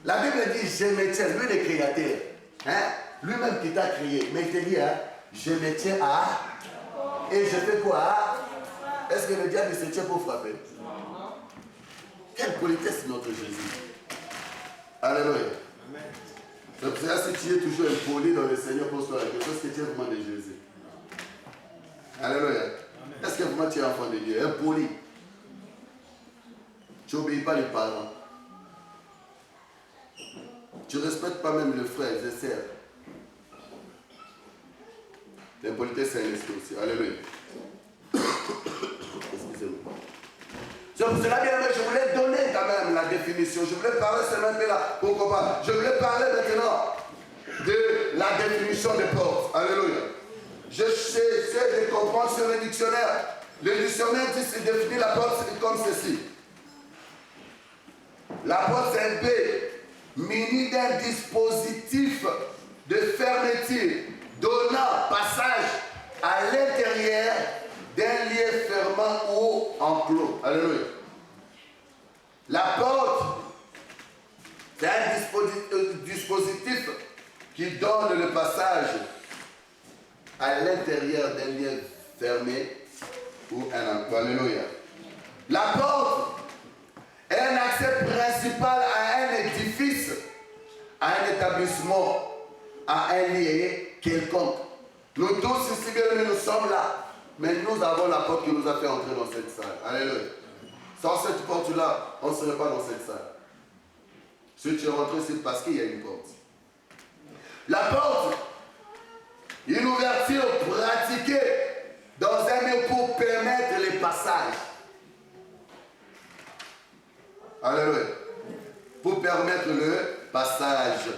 La Bible dit, je me tiens, lui le créateur, hein? Lui-même qui t'a créé, mais il te dit, hein, je me tiens à, et je fais quoi? Est-ce que le diable se tient pour frapper? Quelle politesse notre Jésus. Alléluia. C'est pour ça que si tu es toujours impoli dans le Seigneur, pose-toi la question, est-ce que tu es vraiment de Jésus? Alléluia. Est-ce que vraiment tu es enfant de Dieu? Impoli. Tu n'obéis pas les parents. Tu ne respectes pas même le frère, les sœurs. L'impolitesse, c'est un esprit aussi. Alléluia. Excusez-moi. C'est pour cela, bien aimé, je voulais donner quand même la définition. Je voulais parler seulement de là. Pourquoi pas? Je voulais parler maintenant de la définition des portes. Alléluia. Je sais de comprendre sur le dictionnaire. Le dictionnaire définit la porte comme ceci. La porte, c'est un B muni d'un dispositif de fermeture donnant passage à l'intérieur d'un lieu fermant ou enclos. Alléluia. La porte, c'est un dispositif qui donne le passage à l'intérieur d'un lieu fermé ou un enclos. Alléluia. La porte est un accès principal à un édifice, à un établissement, à un lieu quelconque. Nous tous ici, bien nous sommes là. Mais nous avons la porte qui nous a fait entrer dans cette salle. Alléluia. Sans cette porte-là, on ne serait pas dans cette salle. Si tu es rentré, c'est parce qu'il y a une porte. La porte, une ouverture pratiquée dans un lieu pour permettre les passages. Alléluia. Pour permettre le passage.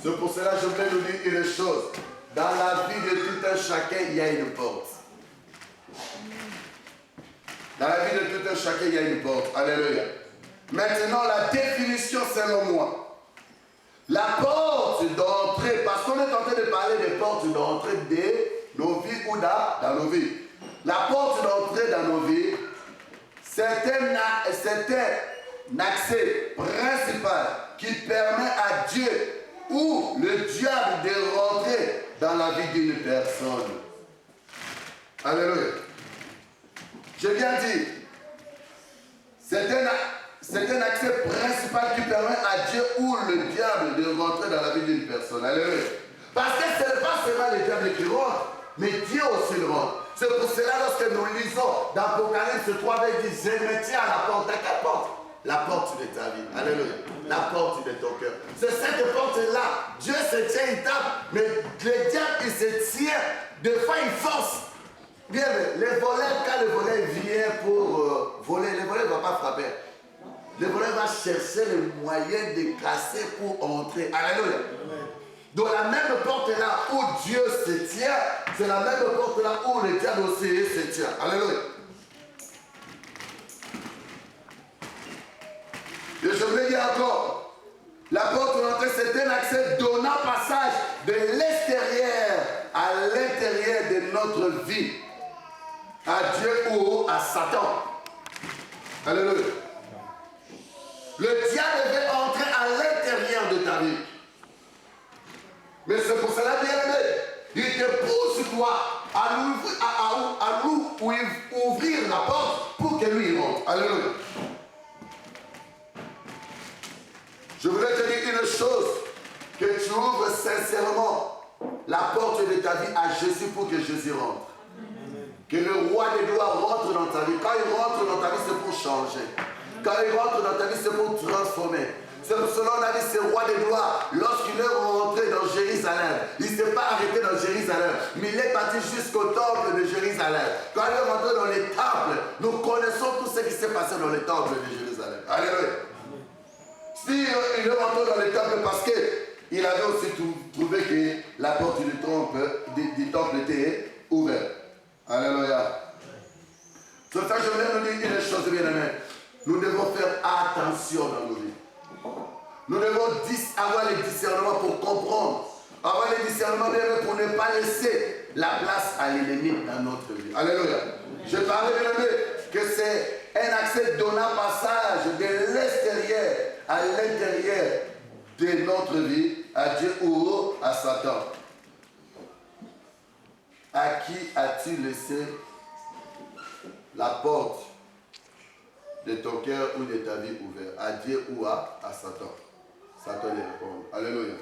C'est pour cela que je voulais nous dire une chose. Dans la vie de tout un chacun, il y a une porte. Dans la vie de tout un chacun, il y a une porte. Alléluia. Maintenant, la définition selon moi. La porte d'entrée, parce qu'on est en train de parler des portes d'entrée de nos vies ou dans nos vies. La porte d'entrée dans nos vies, c'est un accès principal qui permet à Dieu ou le diable de rentrer dans la vie d'une personne. Alléluia. Je viens dire, c'est un accès principal qui permet à Dieu ou le diable de rentrer dans la vie d'une personne. Alléluia. Parce que ce n'est pas seulement le diable qui rentre, mais Dieu aussi le rentre. C'est pour cela lorsque nous lisons dans Apocalypse 3, il dit, je me tiens à la porte. À quelle porte? La porte de ta vie. Alléluia. La porte de ton cœur. C'est cette porte-là. Dieu se tient, il tape, mais le diable, il se tient. Des fois, il force. Bien, les voleurs, quand le voleur vient pour voler, le voleur ne va pas frapper. Le voleur va chercher le moyen de casser pour entrer. Alléluia. Dans la même porte-là où Dieu se tient, c'est la même porte-là où le diable aussi se tient. Alléluia. Et je voulais dire encore, la porte d'entrée, c'est un accès donnant passage de l'extérieur à l'intérieur de notre vie, à Dieu ou à Satan. Alléluia. Le diable veut entrer à l'intérieur de ta vie. Mais c'est pour cela, bien aimé, il te pousse toi à ouvrir la porte pour que lui rentre. Alléluia. Je voudrais te dire une chose, que tu ouvres sincèrement la porte de ta vie à Jésus pour que Jésus rentre. Que le roi des gloires rentre dans ta vie. Quand il rentre dans ta vie, c'est pour changer. Quand il rentre dans ta vie, c'est pour transformer. C'est pour cela qu'on a dit ce roi des gloires, lorsqu'il est rentré dans Jérusalem, il ne s'est pas arrêté dans Jérusalem, mais il est parti jusqu'au temple de Jérusalem. Quand il est rentré dans les temples, nous connaissons tout ce qui s'est passé dans les temples de Jérusalem. Alléluia. Si il est rentré dans les temples parce qu'il avait aussi trouvé que la porte du temple était ouverte. Alléluia. C'est pour ça que je voulais nous dire une chose, bien aimé. Nous devons faire attention dans nos vies. Nous devons avoir les discernements pour comprendre. Avoir les discernements, bien aimé, pour ne pas laisser la place à l'ennemi dans notre vie. Alléluia. Je parlais, bien aimé, que c'est un accès donnant passage de l'extérieur à l'intérieur de notre vie, à Dieu ou à Satan. À qui as-tu laissé la porte de ton cœur ou de ta vie ouverte? À Dieu ou à Satan? Satan y répond. Alléluia.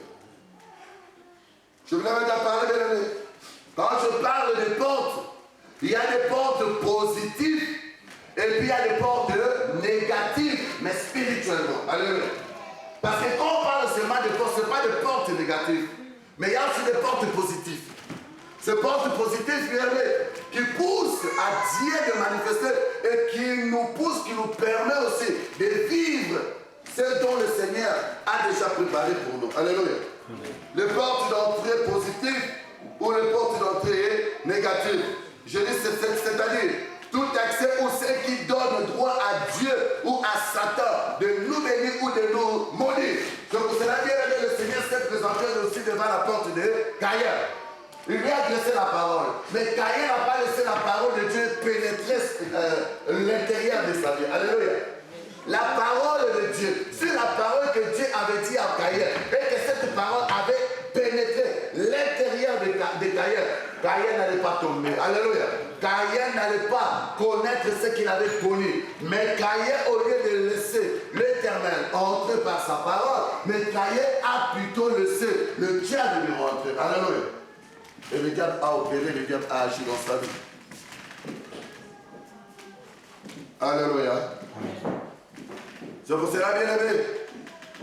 Je voulais maintenant parler, bien aimé. Quand je parle des portes, il y a des portes positives et puis il y a des portes négatives, mais spirituellement. Alléluia. Parce que quand on parle seulement de portes, ce n'est pas des portes négatives, mais il y a aussi des portes positives. Ces portes positives, bien aimé, qui poussent à Dieu de manifester et qui nous poussent, qui nous permet aussi de vivre ce dont le Seigneur a déjà préparé pour nous. Alléluia. Les portes d'entrée positives ou les portes d'entrée négatives. Je dis c'est-à-dire tout accès ou ce qui donne droit à Dieu ou à Satan de nous bénir ou de nous maudire. Donc pour cela, bien aimé, le Seigneur s'est présenté aussi devant la porte de Caïn. Il lui a adressé la parole. Mais Caïn n'a pas laissé la parole de Dieu pénétrer l'intérieur de sa vie. Alléluia. La parole de Dieu, c'est la parole que Dieu avait dit à Caïn, et que cette parole avait pénétré l'intérieur de Caïn. Caïn n'allait pas tomber. Alléluia. Caïn n'allait pas connaître ce qu'il avait connu. Mais Caïn, au lieu de laisser l'Éternel entrer par sa parole, mais Caïn a plutôt laissé le diable lui rentrer. Alléluia. Et le diable a opéré, le diable a agi dans sa vie. Alléluia. C'est pour cela, bien aimé,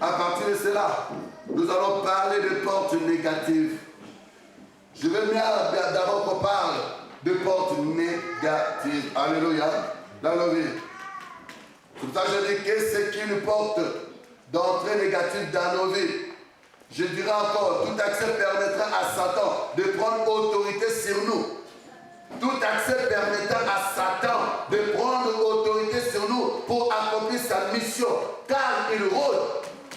à partir de cela, nous allons parler de portes négatives. Je veux bien d'abord qu'on parle de portes négatives. Alléluia. Dans nos vies. C'est pour ça que je dis que c'est qu'une porte d'entrée négative dans nos vies. Je dirais encore, tout accès permettra à Satan de prendre autorité sur nous. Tout accès permettra à Satan de prendre autorité sur nous pour accomplir sa mission. Car il rôde.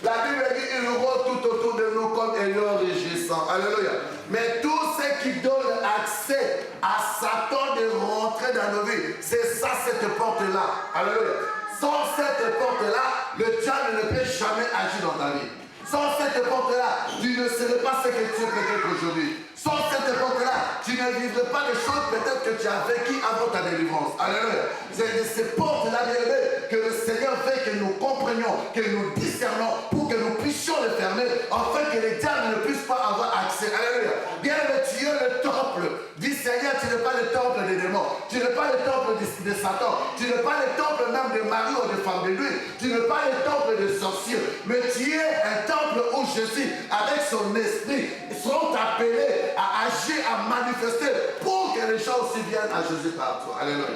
La Bible dit qu'il rôde tout autour de nous comme un lion rugissant. Alléluia. Mais tout ce qui donne accès à Satan de rentrer dans nos vies, c'est ça, cette porte-là. Alléluia. Sans cette porte-là, le diable ne peut jamais agir dans ta vie. Sans cette porte-là, tu ne serais pas ce que tu es peut-être aujourd'hui. Sans cette porte-là, tu ne vivrais pas les choses peut-être que tu as vécues avant ta délivrance. Alléluia. C'est de ces portes-là, bien aimé, que le Seigneur veut que nous comprenions, que nous discernons, pour que nous puissions les fermer, afin que les diables ne puissent pas avoir accès. Alléluia. Bien aimé, tu es le temple du Seigneur, tu n'es pas le temple des démons, tu n'es pas le temple de Satan, tu n'es pas le temple même de Marie ou de femme de lui, tu n'es pas le temple des sorciers, mais tu es un temple où Jésus, avec son esprit, sont appelés à agir, à manifester pour que les gens aussi viennent à Jésus par toi. Alléluia.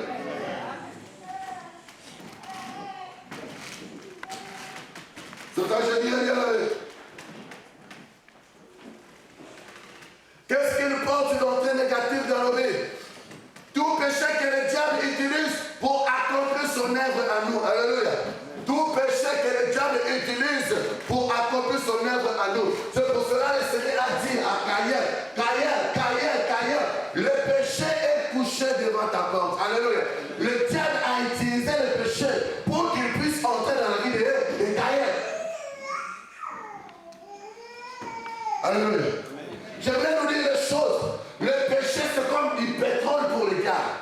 C'est ça que je dis, qu'est-ce qu'une porte d'entrée négative dans nos vies? Tout péché que le diable utilise pour accomplir son œuvre à nous. Alléluia. Tout péché que le diable utilise pour accomplir son œuvre à nous. C'est pour cela que le Seigneur a dit à Caïn, le péché est couché devant ta porte. Alléluia. Le diable a utilisé le péché pour qu'il puisse entrer dans la vie de Caïn. Alléluia. J'aimerais nous dire une chose. Le péché, c'est comme du pétrole pour les diables.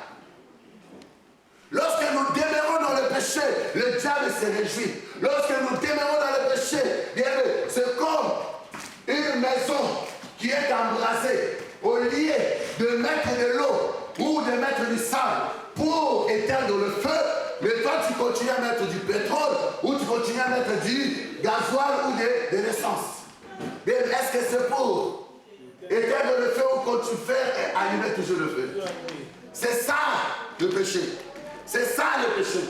Lorsque nous demeurons dans le péché, le diable se réjouit. Lorsque nous demeurons dans le péché, c'est comme une maison qui est embrasée. Au lieu de mettre de l'eau ou de mettre du sable pour éteindre le feu, mais toi tu continues à mettre du pétrole ou tu continues à mettre du gasoil ou de l'essence. Est-ce que c'est pour éteindre le feu ou quand tu fais et allumer toujours le feu? C'est ça le péché. C'est ça le péché.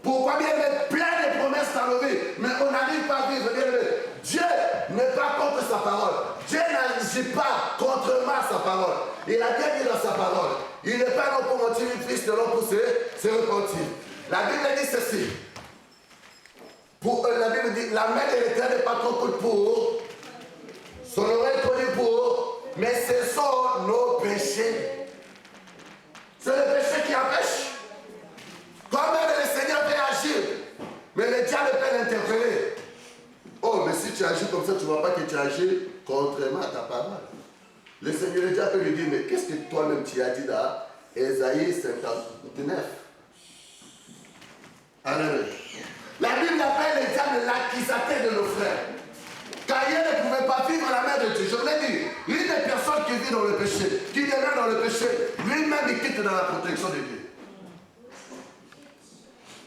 Pourquoi bien mettre plein de promesses dans nos vies, mais on n'arrive pas à vivre? Dieu n'est pas contre sa parole. Dieu n'agit pas contrairement à sa parole. Il a bien dit dans sa parole Il n'est pas un homme pour mentir, ni fils de l'homme pour se repentir. La Bible dit ceci. La Bible dit, la main de l'Éternel n'est pas trop courte pour, son oreille trop libre pour, mais ce sont nos péchés. C'est le péché qui empêche. Quand même le Seigneur peut agir, mais le diable peut l'interpeller. Oh, mais si tu agis comme ça, tu ne vois pas que tu agis contrairement à ta parole. Le Seigneur, le diable peut lui dire, mais qu'est-ce que toi-même tu as dit dans Ésaïe 59? Alléluia. La Bible appelle le diable l'accusateur de nos frères. Caïn ne pouvait pas vivre la main de Dieu. Je vous l'ai dit, une des personnes qui vit dans le péché, qui demeure dans le péché, lui-même il quitte dans la protection de Dieu.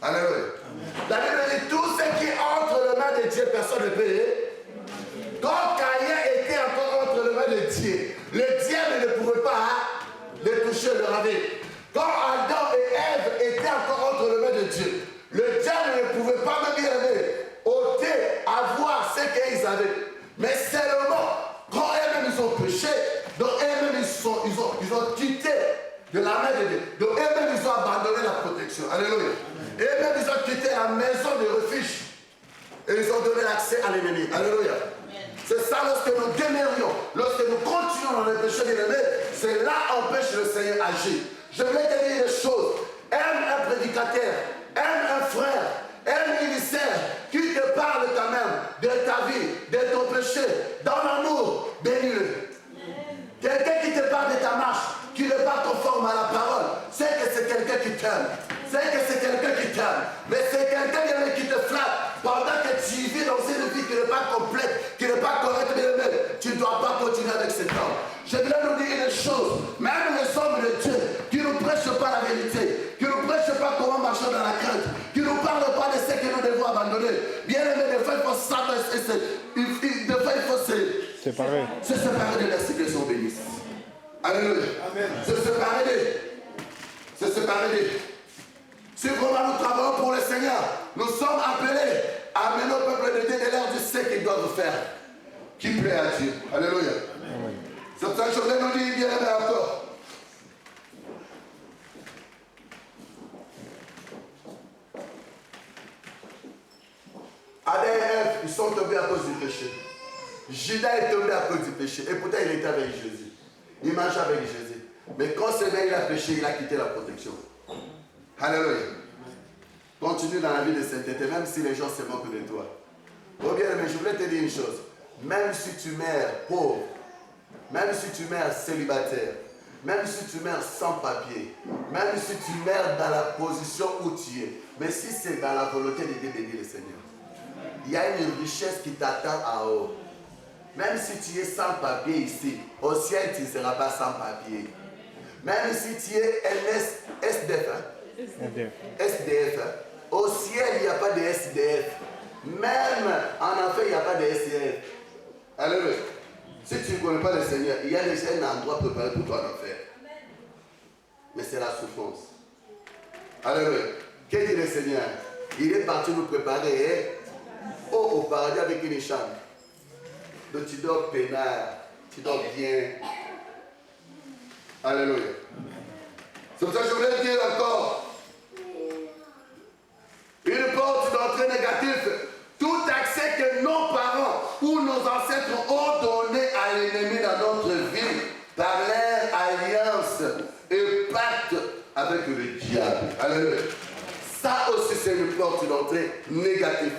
Alléluia. La Bible dit, tout ce qui est entre les mains de Dieu, personne ne peut. Quand Caïn était encore entre les mains de Dieu, le diable ne pouvait pas le toucher, le raver. Quand Adam et Ève étaient encore entre les mains de Dieu, le diable ne pouvait pas même y ôter, avoir ce qu'ils avaient. Mais seulement, quand eux-mêmes ils ont péché, donc eux-mêmes ils ont quitté de la main de Dieu. Donc eux-mêmes ils ont abandonné la protection. Alléluia. Eux-mêmes ils ont quitté la maison de refuge. Et ils ont donné l'accès à l'ennemi. Alléluia. C'est ça lorsque nous demeurions, lorsque nous continuons dans le péché de l'ennemi, c'est là empêche le Seigneur agir. Je voulais te dire des choses. Aime un prédicateur, aime un frère, aime un ministère qui te parle quand même de ta vie, de ton péché, dans l'amour, bénis-le. Quelqu'un qui te parle de ta marche, qui n'est pas conforme à la parole, c'est que c'est quelqu'un qui t'aime. C'est que c'est quelqu'un qui t'aime. Mais c'est quelqu'un qui te flatte pendant que tu vis dans une vie qui n'est pas complète, qui n'est pas correcte, mais tu ne dois pas continuer avec cet homme. Je voulais nous dire une chose. Même les hommes de Dieu qui ne prêchent pas la vérité, qui ne prêchent pas comment marcher dans la crainte, qui ne parlent pas de ce que nous devons abandonner. Bien aimé, des fois il faut se séparer de la situation bénisse. Alléluia. Se séparer de. Si vraiment nous travaillons pour le Seigneur, nous sommes appelés à amener au peuple de Dieu de leur dire ce qu'ils doivent faire. Qui plaît à Dieu. Alléluia. C'est pour ça que je voulais nous dire bien aimé encore. Adam et Ève, ils sont tombés à cause du péché. Judas est tombé à cause du péché. Et pourtant, il était avec Jésus. Il mangeait avec Jésus. Mais quand ce mec il a péché, il a quitté la protection. Alléluia. Continue dans la vie de sainteté, même si les gens se moquent de toi. Oh bien, mais je voulais te dire une chose. Même si tu meurs pauvre, même si tu meurs célibataire, même si tu meurs sans papier, même si tu meurs dans la position où tu es, mais si c'est dans la volonté de Dieu, bénis le Seigneur. Il y a une richesse qui t'attend en haut. Même si tu es sans papier ici, au ciel tu ne seras pas sans papier. Même si tu es un SDF, au ciel il n'y a pas de SDF. Même en enfer il n'y a pas de SDF. Alléluia. Si tu ne connais pas le Seigneur, il y a déjà un endroit préparé pour toi en enfer. Mais c'est la souffrance. Alléluia. Qu'est-ce que dit le Seigneur? Il est parti nous préparer au paradis avec une chambre. Donc tu dors peinard, tu dors bien. Alléluia. C'est pour ça que je voulais dire encore. Une porte d'entrée négative. Tout accès que nos parents ou nos ancêtres ont donné à l'ennemi dans notre vie par leur alliance et pacte avec le diable. Alléluia. Ça aussi c'est une porte d'entrée négative.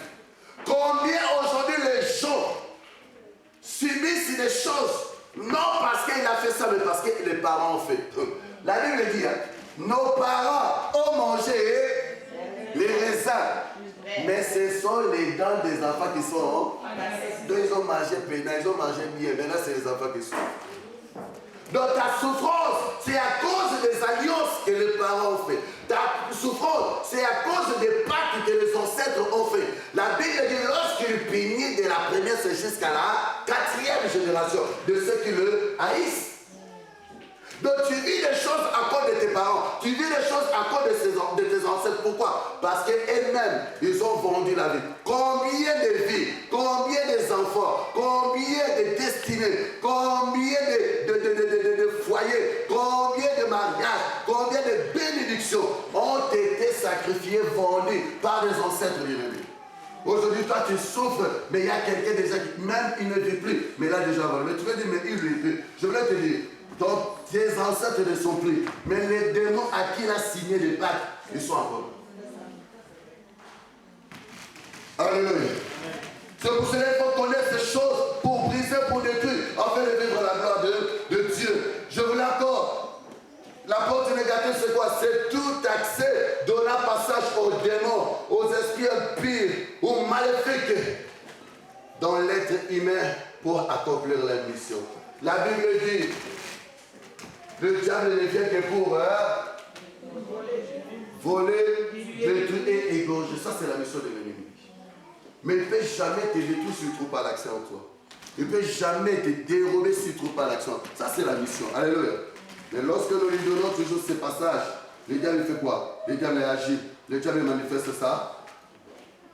Combien aujourd'hui les gens subissent des choses, non parce qu'il a fait ça, mais parce que les parents ont fait. La Bible dit, nos parents ont mangé les raisins, mais ce sont les dents des enfants qui sont. Donc ils ont mangé pénal, ils ont mangé bien, maintenant c'est les enfants qui sont. Donc ta souffrance, c'est à cause des alliances que les parents ont fait. Ta souffrance, c'est à cause des pactes que les ancêtres ont fait. La Bible dit lorsqu'il punit de la première jusqu'à la 4e génération de ceux qui le haïssent. Donc tu vis des choses à cause de tes parents, tu vis des choses à cause de tes ancêtres. Pourquoi? Parce qu'eux-mêmes, ils ont vendu la vie. Combien de vies, combien des enfants, combien de destinées, combien de foyers, combien de mariages sacrifié, vendu par des ancêtres bien-aimés. Aujourd'hui, toi, tu souffres, mais il y a quelqu'un déjà qui, même il ne vit plus, mais il a déjà vendu. Mais tu vas dire, mais il vit plus. Je voulais te dire, donc, tes ancêtres ne sont plus, mais les démons à qui il a signé les pactes, ils sont encore là. Alléluia. C'est pour cela qu'il faut connaître ces choses pour briser, pour détruire, afin de vivre la gloire de Dieu. Je voulais encore. La porte négative, c'est quoi? C'est tout accès donnant passage aux démons, aux esprits impurs, aux maléfiques dans l'être humain pour accomplir la mission. La Bible dit, le diable ne vient que pour voler, détruire et égorger. Ça, c'est la mission de l'ennemi. Mais il ne peut jamais te détruire s'il ne trouve pas l'accès en toi. Il ne peut jamais te dérober s'il ne trouve pas l'action. Ça, c'est la mission. Alléluia. Mais lorsque nous lui donnons toujours ces passages, le diable fait quoi? Le diable agit. Le diable manifeste ça.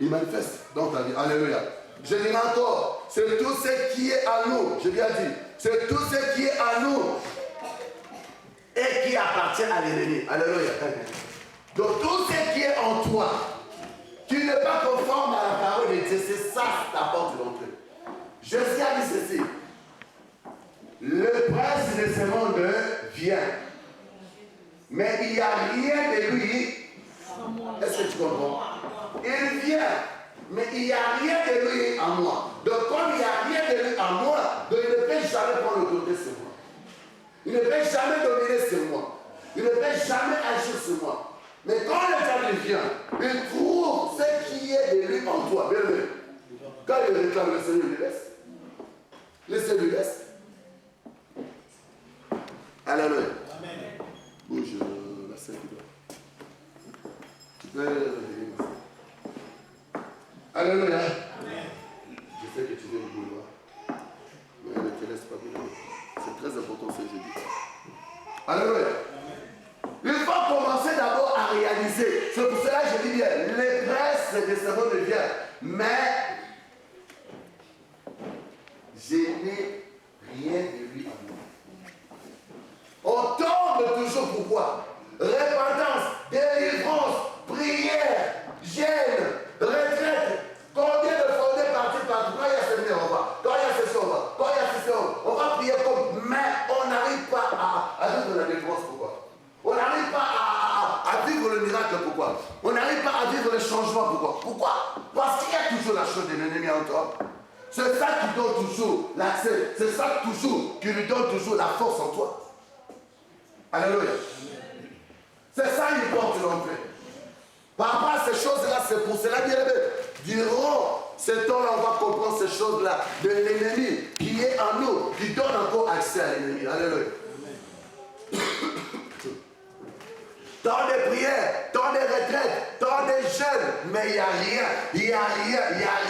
Il manifeste dans ta vie. Alléluia. Je dirai encore, c'est tout ce qui est à nous. J'ai bien dit. C'est tout ce qui est à nous et qui appartient à l'ennemi. Alléluia. Donc tout ce qui est en toi, qui n'est pas conforme à la parole de Dieu, c'est ça ta porte d'entrée. Je sais dire ceci. Le prince de ce monde vient. Mais il n'y a rien de lui. Est-ce que tu comprends? Il vient. Mais il n'y a rien de lui en moi. Donc comme il n'y a rien de lui en moi, donc il ne peut jamais prendre l'autorité sur moi. Il ne peut jamais dominer sur moi. Il ne peut jamais agir sur moi. Mais quand le diable vient, il trouve ce qui est de lui en toi. Bien, bien. Quand il réclame, le Seigneur lui laisse. Le Seigneur lui laisse. Alléluia. Amen. Bouge la scène. Tu peux revenir. Alléluia. Amen. Je sais que tu viens du boulot. Mais ne te laisse pas bouger. C'est très important ce que je dis. Alléluia. Il faut commencer d'abord à réaliser. C'est pour cela que je dis bien, les princes de ce monde viennent. Mais je n'ai rien de lui à moi. On tombe toujours pourquoi? Repentance, délivrance, prière, gêne, retraite. Combien de fois on est parti par quand il y a ce on va, quand il y a ce on va, quand il y a ce on va prier comme, mais on n'arrive pas à vivre la délivrance. Pourquoi? On n'arrive pas à vivre le miracle. Pourquoi? On n'arrive pas à vivre le changement. Pourquoi? Parce qu'il y a toujours la chose de l'ennemi en toi. C'est ça qui donne toujours l'accès. C'est ça toujours qui lui donne toujours la force en toi. Alléluia. C'est ça une porte d'entrée. Par rapport à ces choses-là, c'est pour cela, bien aimé, durant ce temps-là, on va comprendre ces choses-là de l'ennemi qui est en nous, qui donne encore accès à l'ennemi. Alléluia. Tant de prières, tant de retraites, tant de jeûnes, mais il n'y a rien, il n'y a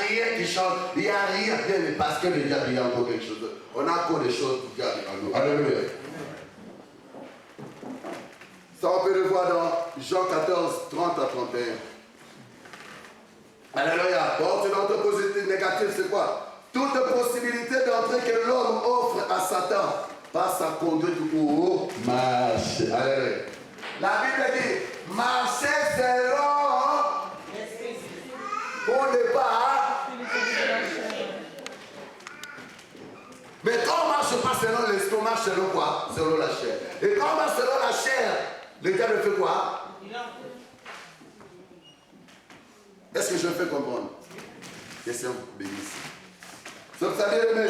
rien qui change, il n'y a rien. Mais parce que le diable, il y a encore quelque chose. On a encore des choses qui gardent en nous. Alléluia. Ça, on peut le voir dans Jean 14, 30 à 31. Alléluia. Porte d'entrée positive, négative, c'est quoi? Toute possibilité d'entrée que l'homme offre à Satan par sa conduite ou marche. Alléluia. La Bible dit, marchez selon pour ne pas. Mais quand on ne marche pas selon l'esprit, on marche selon quoi? Selon la chair. Et quand on marche selon la chair, le diable fait quoi? Est-ce que je me fais comprendre? Question bénisse. Sauf ça, bien aimé,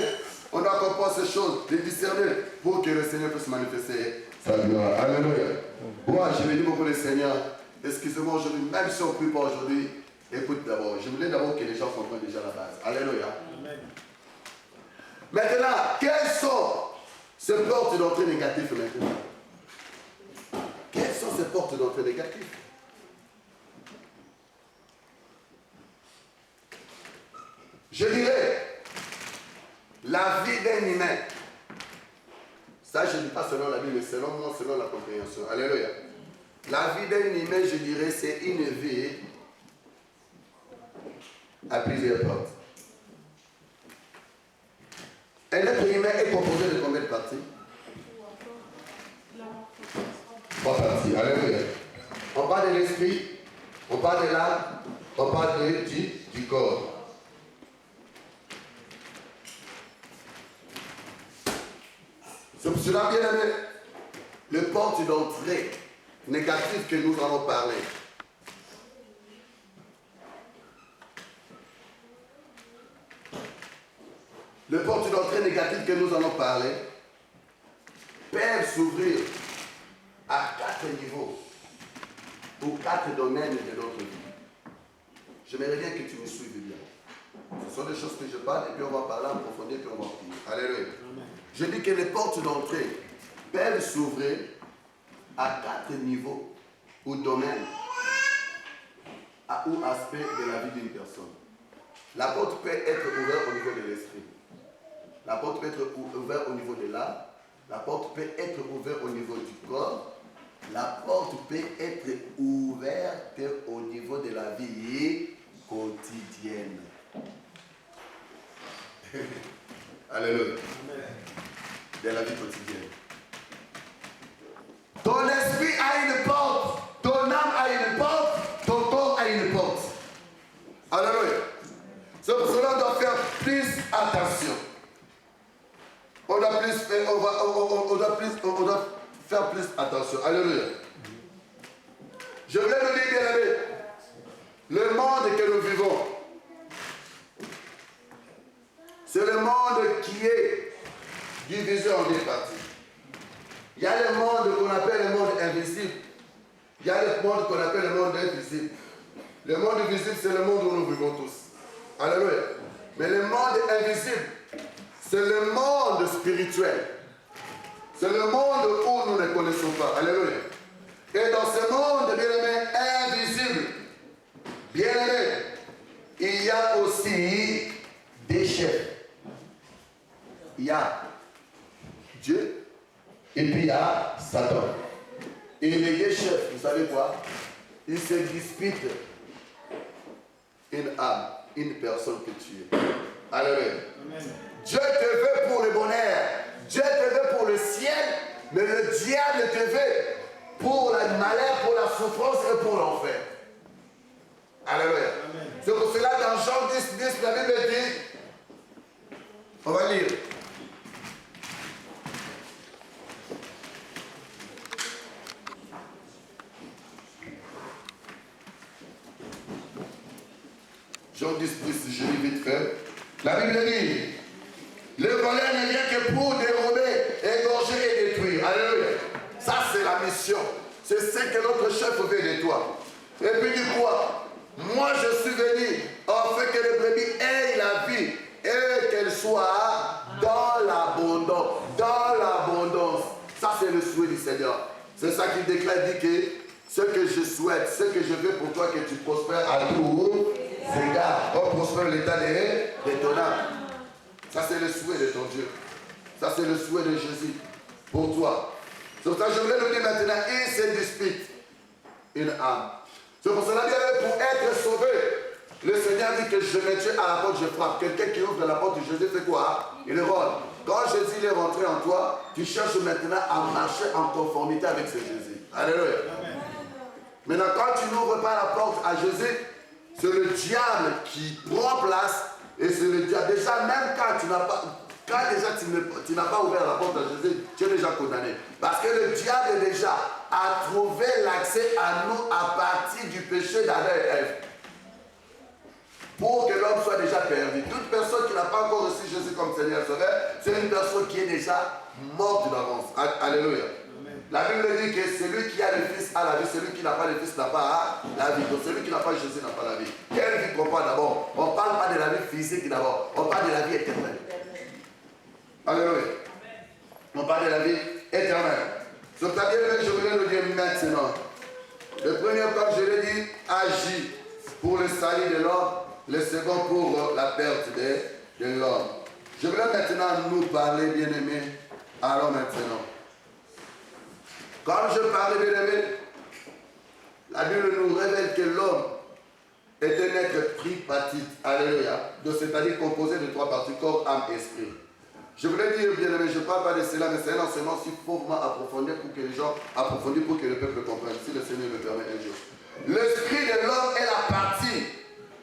on doit comprendre ces choses, les discerner pour que le Seigneur puisse manifester sa gloire. Alléluia. Moi, je vais dire beaucoup le Seigneur, excusez-moi aujourd'hui, même si on ne prie pas aujourd'hui, écoute d'abord. Je voulais d'abord que les gens comprennent déjà la base. Alléluia. Amen. Maintenant, quelles sont ces portes d'entrée négatives maintenant? Quelles sont ces portes d'entrée négatives? Je dirais, la vie d'un humain. Ça, je ne dis pas selon la Bible, mais selon moi, selon la compréhension. Alléluia. La vie d'un humain, je dirais, c'est une vie à plusieurs portes. Un être humain est composé de combien de parties? 3 parties. Alléluia. On parle de l'esprit, On parle de l'âme, on parle du corps. C'est pour cela, bien aimé, le porte d'entrée négatif que nous allons parler. Le porte d'entrée négatif que nous allons parler peuvent s'ouvrir à 4 niveaux ou 4 domaines de notre vie. J'aimerais bien que tu me suives bien. Ce sont des choses que je parle et puis on va parler en profondeur et puis on va prier. Alléluia. Je dis que les portes d'entrée peuvent s'ouvrir à 4 niveaux ou domaines ou aspects de la vie d'une personne. La porte peut être ouverte au niveau de l'esprit. La porte peut être ouverte au niveau de l'âme. La porte peut être ouverte au niveau du corps. La porte peut être ouverte au niveau de la vie quotidienne. Alléluia. De la vie quotidienne. Ton esprit a une porte. Ton âme a une porte. Ton corps a une porte. Alléluia. C'est pour cela qu'on doit faire plus attention. On doit faire plus attention. Alléluia. Je voulais nous dire, bien aimé, le monde que nous vivons, c'est le monde qui est divisé en 2 parties. Il y a le monde qu'on appelle le monde invisible. Il y a le monde qu'on appelle le monde invisible. Le monde visible, c'est le monde où nous vivons tous. Alléluia. Mais le monde invisible, c'est le monde spirituel. C'est le monde où nous ne connaissons pas. Alléluia. Et dans ce monde, bien-aimé, invisible, bien-aimé, il y a aussi des chefs. Il y a Dieu et puis il y a Satan. Et les 2 chefs, vous savez quoi? Ils se disputent une âme, une personne que tu es. Alléluia. Dieu te veut pour le bonheur. Dieu te veut pour le ciel, mais le diable te veut pour le malheur, pour la souffrance et pour l'enfer. Alléluia. C'est pour cela dans Jean 10, la Bible dit, on va lire. Jean 10, je lis vite fait. La Bible dit, le voleur ne vient que pour dérober, égorger et détruire. Alléluia. Ça, c'est la mission. C'est ce que notre chef veut de toi. Et puis, dis quoi? Moi, je suis venu afin que les brebis aient la vie et qu'elles soient dans l'abondance. Dans l'abondance. Ça, c'est le souhait du Seigneur. C'est ça qu'il déclare, dit que ce que je souhaite, ce que je veux pour toi, que tu prospères à tous égards. On prospère l'état de ton âme. Ça, c'est le souhait de ton Dieu. Ça, c'est le souhait de Jésus pour toi. C'est pour ça que je voulais nous dire maintenant, il se dispute une âme. C'est pour cela que pour être sauvé, le Seigneur dit que je me tue à la porte, je frappe. Quelqu'un qui ouvre la porte de Jésus fait quoi? Il rentre. Quand Jésus est rentré en toi, tu cherches maintenant à marcher en conformité avec ce Jésus. Alléluia. Maintenant, quand tu n'ouvres pas la porte à Jésus, c'est le diable qui prend place. Et c'est le diable. Déjà, même quand tu n'as pas ouvert la porte à Jésus, tu es déjà condamné. Parce que le diable déjà a trouvé l'accès à nous à partir du péché d'Adam et Ève. Pour que l'homme soit déjà perdu. Toute personne qui n'a pas encore reçu Jésus comme Seigneur et Sauveur, c'est une personne qui est déjà morte d'avance. Alléluia. La Bible dit que celui qui a le Fils a la vie, celui qui n'a pas le Fils n'a pas la vie. Donc celui qui n'a pas Jésus n'a pas la vie. Quelle vie qu'on parle d'abord? On ne parle pas de la vie physique d'abord, on parle de la vie éternelle. Alléluia. On parle de la vie éternelle. Donc ta bien, je voulais le dire maintenant. Le premier, comme je l'ai dit, agit pour le salut de l'homme. Le second pour la perte de l'homme. Je voulais maintenant nous parler, bien-aimés. Alors maintenant. Comme je parlais, bien-aimés, la Bible nous révèle que l'homme est un être tripartite. Alléluia. Donc c'est-à-dire composé de 3 parties, corps, âme, esprit. Je voulais dire, bien-aimés, je ne parle pas de cela, mais c'est un enseignement si faussement approfondi pour que les gens approfondissent, pour que le peuple comprenne. Si le Seigneur me permet un jour. L'esprit de l'homme est la partie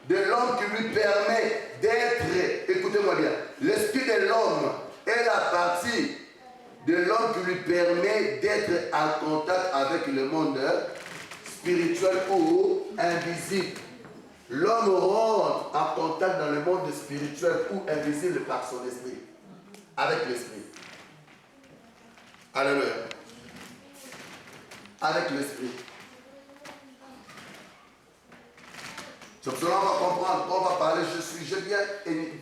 de l'homme qui lui permet d'être, écoutez-moi bien, l'esprit de l'homme est la partie de l'homme qui lui permet d'être en contact avec le monde spirituel ou invisible. L'homme rentre en contact dans le monde spirituel ou invisible par son esprit, avec l'esprit. Alléluia. Avec l'esprit. C'est pour cela qu'on va comprendre, on va parler, je viens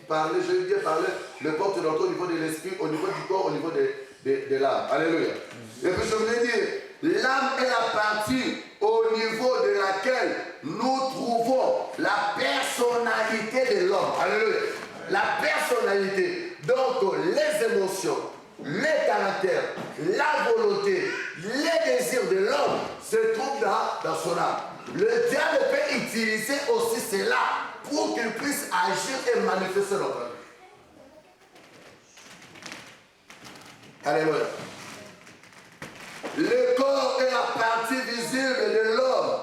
parler, le porte d'entrée au niveau de l'esprit, au niveau du corps, au niveau de l'âme. Alléluia. Et puis je voulais dire, l'âme est la partie au niveau de laquelle nous trouvons la personnalité de l'homme. Alléluia. La personnalité. Donc les émotions, les caractères, la volonté, les désirs de l'homme se trouvent dans son âme. Le diable peut utiliser aussi cela pour qu'il puisse agir et manifester notre vie. Alléluia. Le corps est la partie visible de l'homme,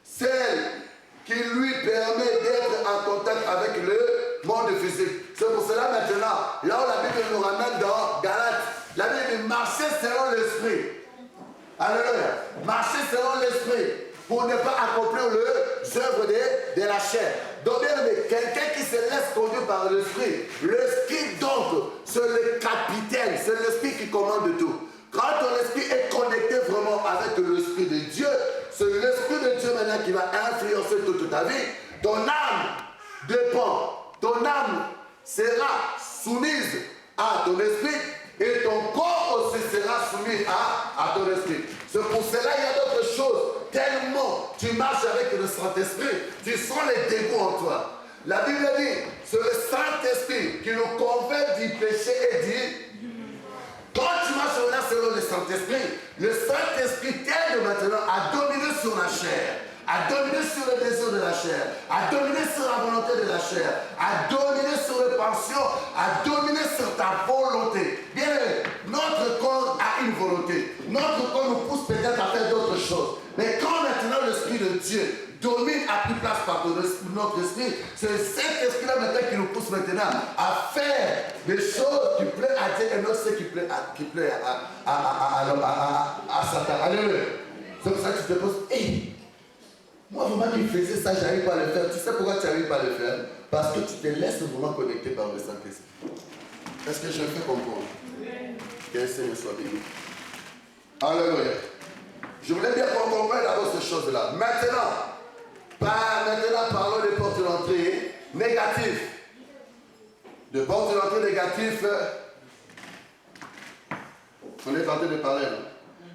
celle qui lui permet d'être en contact avec le monde physique. C'est pour cela maintenant, là où la Bible nous ramène dans Galates, la Bible dit marcher selon l'esprit. Alléluia. Marcher selon l'esprit pour ne pas accomplir les œuvres de la chair. Donc, quelqu'un qui se laisse conduire par l'esprit donc, c'est le capitaine, c'est l'esprit qui commande tout. Quand ton esprit est connecté vraiment avec l'esprit de Dieu, c'est l'esprit de Dieu maintenant qui va influencer toute ta vie. Ton âme dépend, ton âme sera soumise à ton esprit et ton corps aussi sera soumis à ton esprit. C'est pour cela qu'il y a d'autres choses. Tellement tu marches avec le Saint-Esprit, tu sens les dégoûts en toi. La Bible dit, c'est le Saint-Esprit qui nous convainc du péché et dit, quand tu marches là selon le Saint-Esprit, le Saint-Esprit t'aide maintenant à dominer sur la chair, à dominer sur le désir de la chair, à dominer sur la volonté de la chair, à dominer sur les passions, à dominer sur ta volonté. Bien aimé, notre corps a une volonté. Notre corps nous pousse peut-être à faire d'autres choses. Mais quand maintenant l'Esprit de Dieu domine à plus place par notre esprit, c'est cet esprit-là maintenant qui nous pousse maintenant à faire des choses qui plaisent à Dieu et non ce qui plaît à Satan. Alléluia. C'est pour ça que tu te poses, hey, moi vraiment qui faisais ça, j'arrive pas à le faire. Tu sais pourquoi tu n'arrives pas à le faire? Parce que tu te laisses vraiment connecter par le Saint-Esprit. Est-ce que je le fais comprendre? Que le Seigneur soit béni. Alléluia. Je voulais bien qu'on comprenne d'abord ces choses-là. Maintenant, parlons des portes d'entrée négatives. De portes d'entrée négatives, on est en train de parler.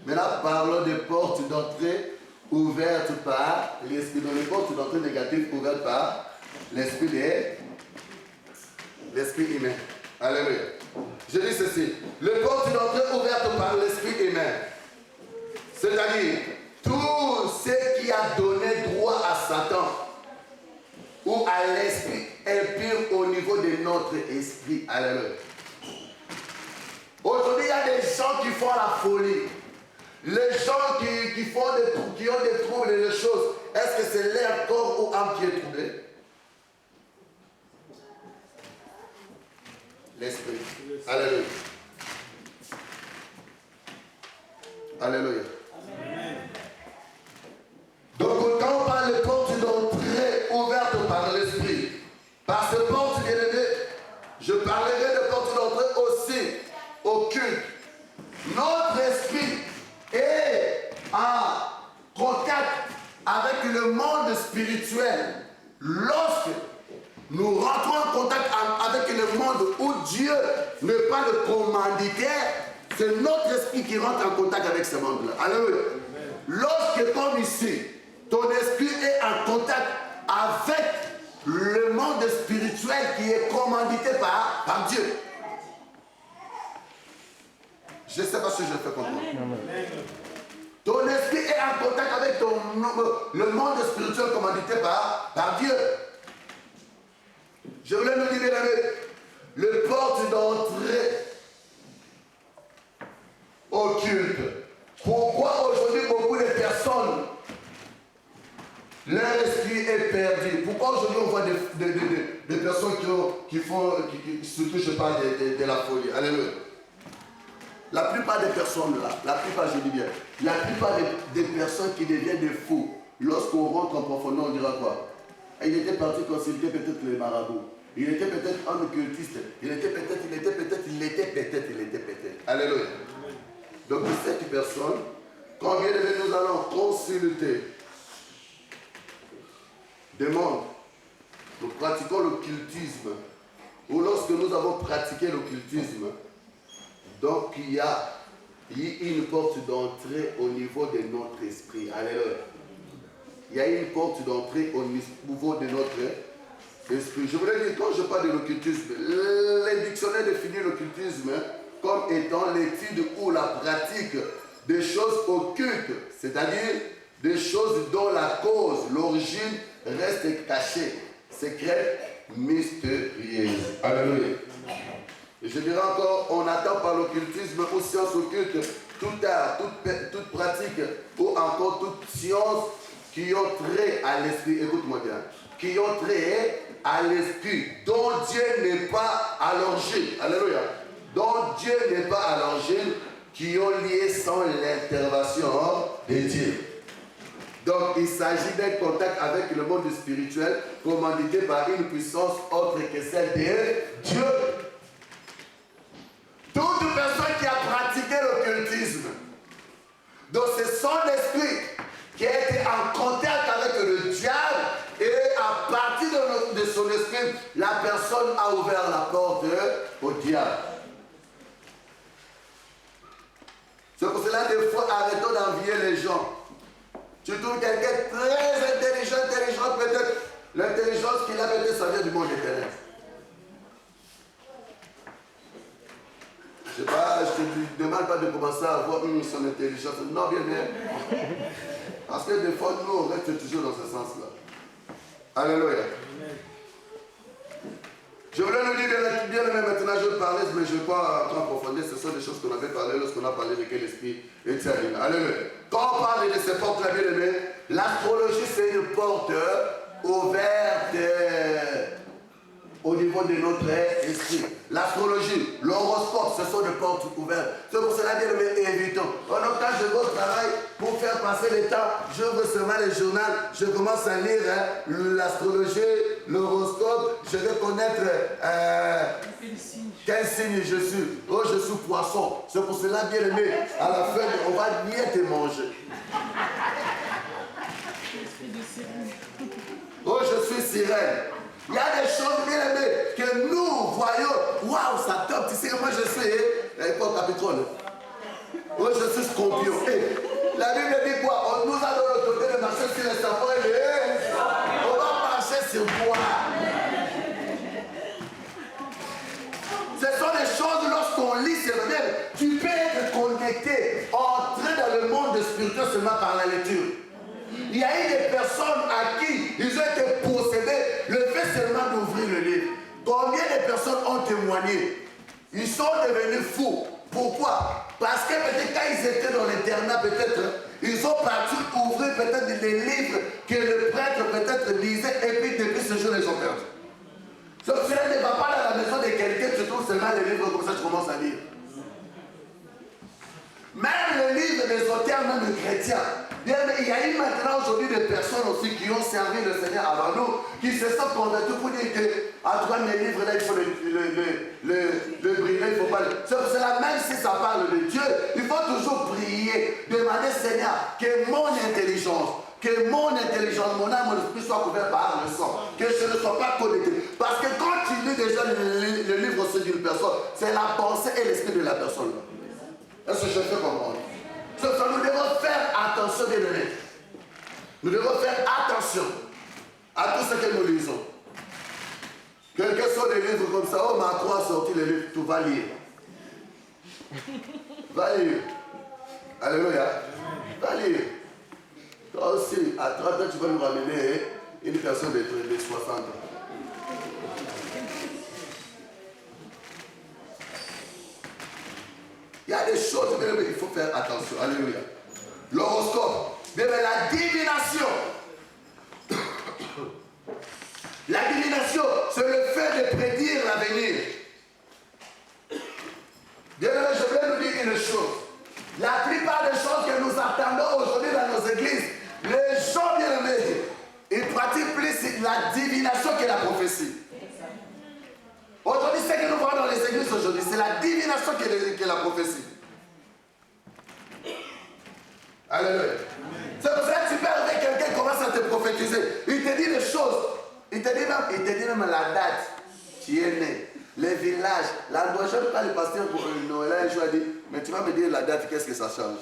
Maintenant, parlons des portes d'entrée ouvertes par l'esprit. Donc, les portes d'entrée négatives ouvertes par l'esprit humain. Alléluia. Je dis ceci. Les portes d'entrée ouvertes par l'esprit humain. C'est-à-dire, tout ce qui a donné droit à Satan ou à l'esprit impur au niveau de notre esprit. Alléluia. Aujourd'hui, il y a des gens qui font la folie. Les gens qui ont des troubles et des choses. Est-ce que c'est leur corps ou âme qui est troublé? L'esprit. Alléluia. Alléluia. Donc quand on parle de portes d'entrée ouvertes par l'esprit, par ce porte bien aimé, je parlerai de portes d'entrée aussi occultes. Notre esprit est en contact avec le monde spirituel. Lorsque nous rentrons en contact avec le monde où Dieu n'est pas le commanditaire, c'est notre esprit qui rentre en contact avec ce monde-là. Alléluia. Lorsque comme ici, ton esprit est en contact avec le monde spirituel qui est commandité par Dieu. Je ne sais pas si je fais comprendre. Ton esprit est en contact avec le monde spirituel commandité par Dieu. Je voulais nous dire, le porte d'entrée occulte. Pourquoi aujourd'hui beaucoup de personnes aujourd'hui, on voit des personnes qui se touchent par de la folie. Alléluia. La plupart des personnes là, la plupart, je dis bien, la plupart des personnes qui deviennent des fous, lorsqu'on rentre en profondeur, on dira quoi? Il était parti consulter peut-être les marabouts. Il était peut-être un occultiste. Il était peut-être. Alléluia. Donc cette personne, quand bien nous allons consulter, demande, nous pratiquons l'occultisme, ou lorsque nous avons pratiqué l'occultisme, donc il y a une porte d'entrée au niveau de notre esprit. Alléluia. Il y a une porte d'entrée au niveau de notre esprit. Je voulais dire, quand je parle de l'occultisme, les dictionnaires définissent l'occultisme comme étant l'étude ou la pratique des choses occultes, c'est-à-dire des choses dont la cause, l'origine reste cachée, secrète, mystérieuse. Alléluia. Et je dirais encore, on attend par l'occultisme ou science occulte tout art, toute pratique ou encore toute science qui ont trait à l'esprit, écoute-moi bien, qui ont trait à l'esprit, dont Dieu n'est pas à l'origine. Alléluia. Dont Dieu n'est pas à l'origine, qui ont lié sans l'intervention de Dieu. Donc il s'agit d'un contact avec le monde spirituel commandité par une puissance autre que celle de Dieu. Toute personne qui a pratiqué l'occultisme, donc c'est son esprit qui a été en contact avec le diable, et à partir de son esprit, la personne a ouvert la porte au diable. C'est pour cela, des fois, arrêtons d'envier les gens. Tu trouves quelqu'un très intelligent, peut-être l'intelligence qu'il a, peut-être ça vient du monde éternel. Je ne sais pas, je ne te demande pas de commencer à voir son intelligence. Non, bien. Parce que des fois, nous, on reste toujours dans ce sens-là. Alléluia. Je voulais nous dire bien maintenant, je vais parler, mais je ne vais pas entrer en profondeur. Ce sont des choses qu'on avait parlé lorsqu'on a parlé de quel esprit était arrivé. Alléluia. Quand on parle de ces portes-là, bien aimé, l'astrologie, c'est une porte ouverte au niveau de notre esprit. L'astrologie, l'horoscope, ce sont des portes ouvertes. C'est pour cela, bien aimé, évitons. Quand je vais au travail, pour faire passer le temps, j'ouvre seulement le journal, je commence à lire l'astrologie, l'horoscope, je vais connaître quel signe je suis. Oh, je suis poisson. C'est pour cela, bien aimé, à la fin, on va bien te manger. Oh, je suis sirène. Il y a des choses, bien aimées, que nous voyons. Waouh, ça top. Tu sais que moi je suis quoi, Capricorne? Oh, je suis Scorpion. La Bible dit quoi? Nous allons l'autorité de marcher sur les serpents et on va marcher sur quoi? Ce sont des choses, lorsqu'on lit, c'est vrai, tu peux être connecté, entrer dans le monde spirituel seulement par la lecture. Il y a eu des personnes à qui ils ont été possédés, le fait seulement d'ouvrir le livre. Combien de personnes ont témoigné? Ils sont devenus fous. Pourquoi? Parce que peut-être quand ils étaient dans l'internat, peut-être, ils ont parti ouvrir peut-être des livres que le prêtre peut-être lisait, et puis depuis ce jour, ils ont perdu. Donc cela ne va pas dans la maison de quelqu'un, tu trouves seulement les livres comme ça, tu commences à lire. Même le livre des auteurs, même les chrétiens. Il y a eu maintenant aujourd'hui des personnes aussi qui ont servi le Seigneur avant nous, qui se sont convaincus pour dire que, à toi, les livres là, il faut le briller, il ne faut pas le... C'est pour cela, même si ça parle de Dieu, il faut toujours prier, demander Seigneur, que mon intelligence, mon âme, mon esprit soit couvert par le sang, que je ne sois pas connecté. Parce que quand tu lis déjà le livre aussi d'une personne, c'est la pensée et l'esprit de la personne. Est-ce que je fais comprendre? Nous devons faire attention, bien aimés. Nous devons faire attention à tout ce que nous lisons. Quelques sont des livres comme ça. Oh, Macron a sorti les livres, tu vas lire. Va lire. Alléluia. Va lire. Toi aussi, à 30 ans, tu vas nous ramener une personne de 60 ans. Il y a des choses, mais il faut faire attention. Alléluia. L'horoscope, mais la divination. une chose. La plupart des choses que nous attendons aujourd'hui dans nos églises, les gens bien-aimés, ils pratiquent plus la divination que la prophétie. Aujourd'hui, ce que nous voyons dans les églises aujourd'hui, c'est la divination que la prophétie. Alléluia. C'est pour ça que tu peux arriver, quelqu'un commence à te prophétiser. Il te dit des choses. Il te dit même la date. Tu es né. Les villages. L'endroit, je ne sais pas, le pasteur pour Noël, un jour a dit, mais tu vas me dire la date, qu'est-ce que ça change?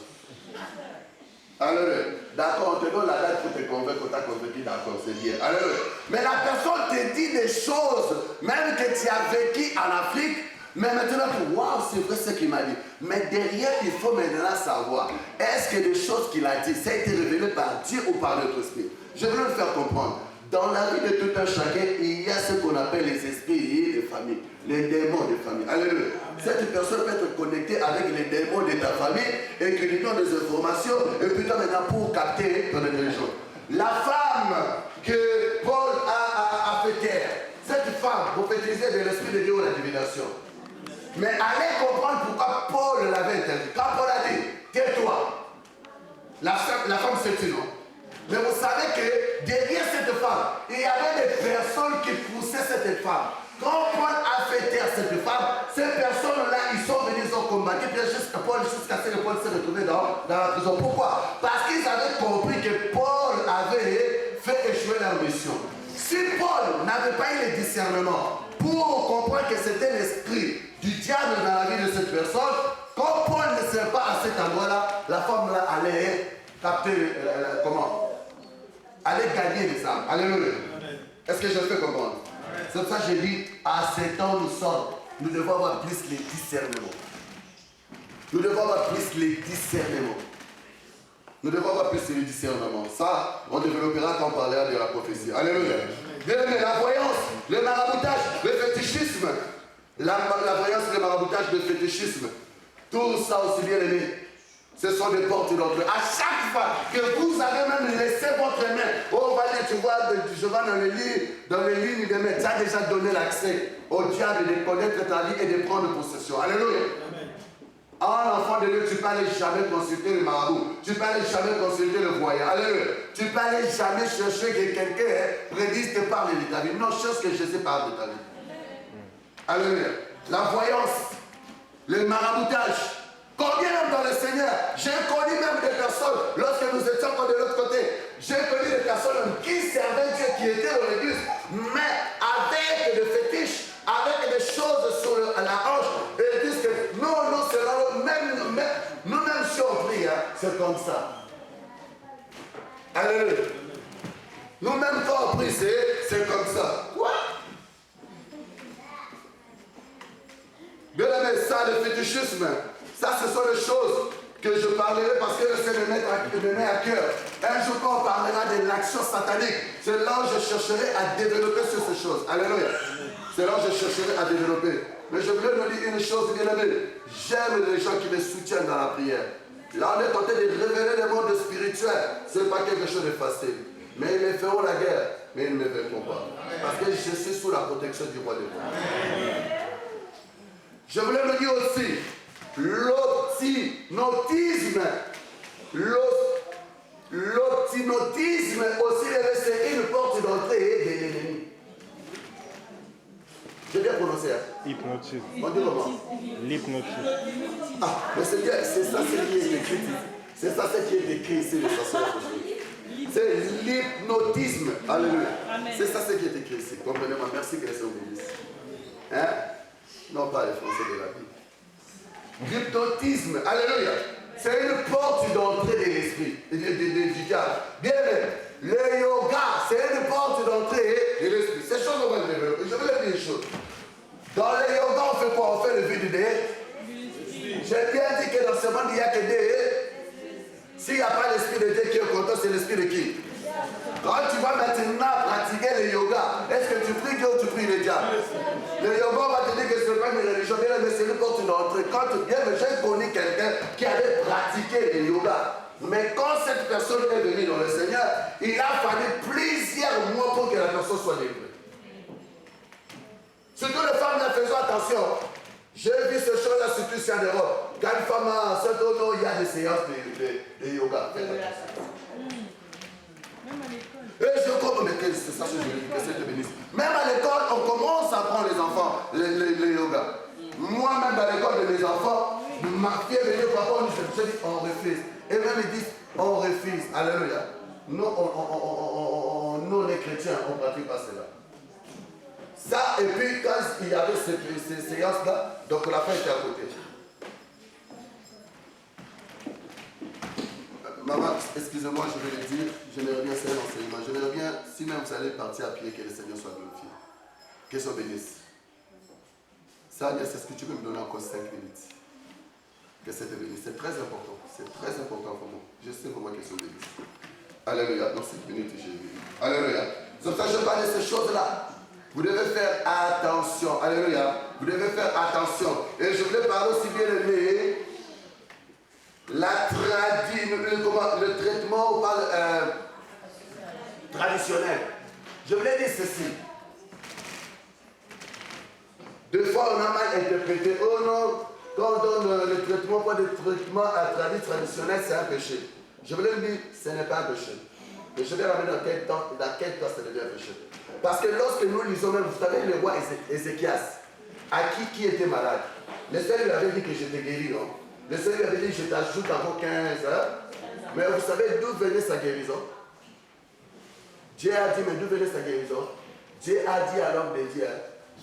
Alléluia. D'accord, on te donne la date pour te convaincre, on t'a convaincu, d'accord, c'est bien. Alléluia. Mais la personne te dit des choses, même que tu as vécu en Afrique, mais maintenant, waouh, c'est vrai ce qu'il m'a dit. Mais derrière, il faut maintenant savoir, est-ce que les choses qu'il a dit, ça a été révélé par Dieu ou par notre esprit? Je veux le faire comprendre. Dans la vie de tout un chacun, il y a ce qu'on appelle les esprits de famille, les démons de famille. Alléluia. Cette personne peut être connectée avec les démons de ta famille et qui lui donne des informations et puis toi maintenant pour capter ton intelligence. La femme que Paul a fait taire, cette femme prophétisait de l'esprit de Dieu ou la divination. Mais allez comprendre pourquoi Paul l'avait interdit. Quand Paul a dit, tais-toi, la femme s'est tue, non? Mais vous savez que derrière cette femme, il y avait des personnes qui poussaient cette femme. Quand Paul a fait taire cette femme, ces personnes-là, ils sont venus, ils ont combattu, puis jusqu'à ce que Paul s'est retrouvé dans la prison. Pourquoi? Parce qu'ils avaient compris que Paul avait fait échouer leur mission. Si Paul n'avait pas eu le discernement pour comprendre que c'était l'esprit du diable dans la vie de cette personne, quand Paul ne serait pas à cet endroit-là, la femme-là allait capter, allait gagner les âmes. Alléluia. Est-ce que je fais comprendre? C'est pour ça que j'ai dit, à ce temps nous sommes, nous devons avoir plus les discernements. Nous devons avoir plus les discernements. Nous devons avoir plus les discernements. Ça, on développera quand on parlera de la prophétie. Alléluia. Bien aimé, la voyance, le maraboutage, le fétichisme. La voyance, le maraboutage, le fétichisme. Tout ça aussi bien aimé. Ce sont des portes d'entrée. À chaque fois que vous avez même laissé votre main, oh, vas-y, tu vois, je vais dans les lignes de main, tu as déjà donné l'accès au diable de connaître ta vie et de prendre possession. Alléluia. Un enfant de Dieu, tu ne peux aller jamais consulter le marabout. Tu ne peux aller jamais consulter le voyant. Alléluia. Tu ne peux aller jamais chercher que quelqu'un prédise te parle de ta vie. Non, cherche que Jésus parle de ta vie. Alléluia. La voyance, le maraboutage. Combien même dans le Seigneur, j'ai connu même des personnes, lorsque nous étions de l'autre côté, j'ai connu des personnes qui servaient Dieu, qui étaient dans l'église, mais avec des fétiches, avec des choses sur la hanche, et ils disent que non, c'est là, nous-mêmes si on prie, hein, c'est comme ça. Alléluia. Nous-mêmes quand on prie, c'est comme ça. Quoi? Bien aimé, ça, le fétichisme. Ça, ce sont les choses que je parlerai parce que le Seigneur me met à cœur. Un jour, quand on parlera de l'action satanique, c'est là où je chercherai à développer sur ces choses. Alléluia. C'est là où je chercherai à développer. Mais je voulais vous dire une chose, bien aimé. J'aime les gens qui me soutiennent dans la prière. Là, on est tenté de révéler le monde spirituel. Ce n'est pas quelque chose de facile. Mais ils me feront la guerre, mais ils ne me verront pas. Parce que je suis sous la protection du roi de Dieu. Je voulais vous dire aussi, l'optinotisme aussi, c'est une porte d'entrée de l'ennemi. J'ai bien prononcé. Hein? Hypnotisme. On dit comment? L'hypnotisme. Ah, mais c'est bien, c'est ça ce qui est écrit. C'est ça ce qui est écrit ici, le sorcier. C'est l'hypnotisme. Alléluia. C'est ça ce qui est écrit ici. Comprenez-moi. Merci que les Seigneur vous bénisse. Hein? Non, pas les Français de la Bible. L'hypnotisme, alléluia, c'est une porte d'entrée de l'esprit, du diable. Bien aimé, le yoga, c'est une porte d'entrée de l'esprit. Ces choses, on va les développer. Je vais vous dire une chose. Dans le yoga, on fait quoi? On fait le vide des. J'ai bien dit que dans ce monde, il n'y a que des. S'il n'y a pas l'esprit de Dieu qui est content, c'est l'esprit de qui? Quand tu vas maintenant pratiquer le yoga, est-ce que tu pries Dieu ou tu pries le diable? Le yoga, on va te dire que ce n'est pas une religion, mais c'est une porte d'entrée. Quand tu viens, j'ai connu quelqu'un qui avait pratiqué le yoga. Mais quand cette personne est venue dans le Seigneur, il a fallu plusieurs mois pour que la personne soit livrée. Surtout les femmes, faisons attention. J'ai vu ce chose-là, surtout plus il y a des robes. Quand une femme a un certain nom, il y a des séances de yoga. Et je comprends, mais c'est ça que je veux dire, que Dieu te bénisse. Même à l'école, on commence à apprendre les enfants les yoga. Moi-même, dans l'école de mes enfants, ma fille est venue, papa, on dit, on refuse. Et même ils disent, on refuse. Alléluia. Nous, nous les chrétiens, on ne pratique pas cela. Ça, et puis quand il y avait ces séances-là, donc la fin était à côté. Maman, excusez-moi, je vais le dire, j'aimerais bien faire l'enseignement. J'aimerais bien, si même vous allez partir à pied, que le Seigneur soit glorifié. Que soit bénisse. Ça, c'est ce que tu peux me donner encore 5 minutes. Que c'est te bénisse. C'est très important. C'est très important pour moi. Je sais pour moi que soit bénisse. Alléluia. Dans 5 minutes, j'ai vu. Alléluia. C'est pour ça que je parle de ces choses-là. Vous devez faire attention. Alléluia. Vous devez faire attention. Et je voulais parler aussi bien aimé. Le traitement traditionnel. Je voulais dire ceci. Deux fois, on a mal interprété. Oh non, quand on donne le traitement, pas de traitement traditionnel, c'est un péché. Je voulais dire, ce n'est pas un péché. Mais je vais ramener dans quel temps ça devient un péché. Parce que lorsque nous lisons même, vous savez, le roi Ézéchias, à qui était malade, le Seigneur lui avait dit que j'étais guéri, non? Le Seigneur lui avait dit, je t'ajoute avant 15 heures. Mais vous savez d'où venait sa guérison? Dieu a dit, mais d'où venait sa guérison? Dieu a dit à l'homme de Dieu,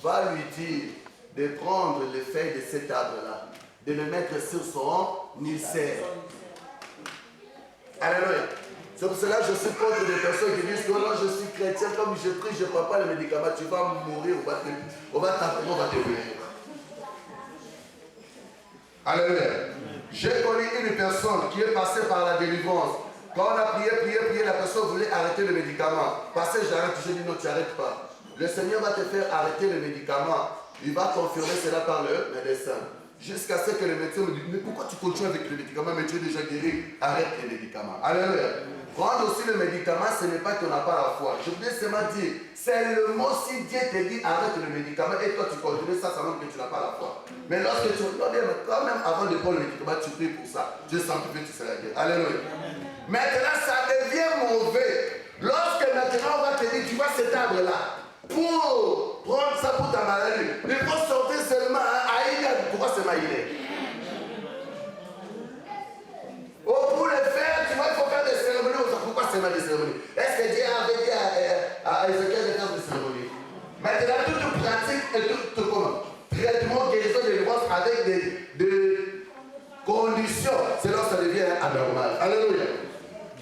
va lui dire de prendre les feuilles de cet arbre-là, de le mettre sur son ulcère. Alléluia. C'est pour cela que je suis contre des personnes qui disent que non, je suis chrétien, comme je prie, je ne prends pas les médicaments, tu vas mourir, on va t'appeler, on va te brûler. Alléluia. J'ai connu une personne qui est passée par la délivrance. Quand on a prié, la personne voulait arrêter le médicament. Parce que j'arrête, je dis non, tu n'arrêtes pas. Le Seigneur va te faire arrêter le médicament. Il va confirmer cela par le médecin. Jusqu'à ce que le médecin me dise, mais pourquoi tu continues avec le médicament, mais tu es déjà guéri? Arrête les médicaments. Alléluia. Prendre aussi le médicament, ce n'est pas que tu n'as pas la foi. Je voulais seulement dire, c'est le mot si Dieu te dit arrête le médicament et toi tu continues, ça montre que tu n'as pas la foi. Mais lorsque tu regardes, quand même avant de prendre le médicament, tu pries pour ça. Dieu sanctifie, tu seras guéri. Alléluia. Maintenant, ça devient mauvais. Lorsque maintenant on va te dire, tu vois cet arbre-là, pour prendre ça pour ta maladie, il faut sortir seulement à Aïe. Pourquoi c'est Maïlé? Oh, pour le faire, tu vois, il faut faire des cérémonies. Pourquoi c'est mal des cérémonies? Est-ce que Dieu avait dit à Ézéchiel de faire des cérémonies? Maintenant, toute pratique et tout traitement, guérison de délivrance avec des conditions, c'est là que ça devient anormal. Alléluia.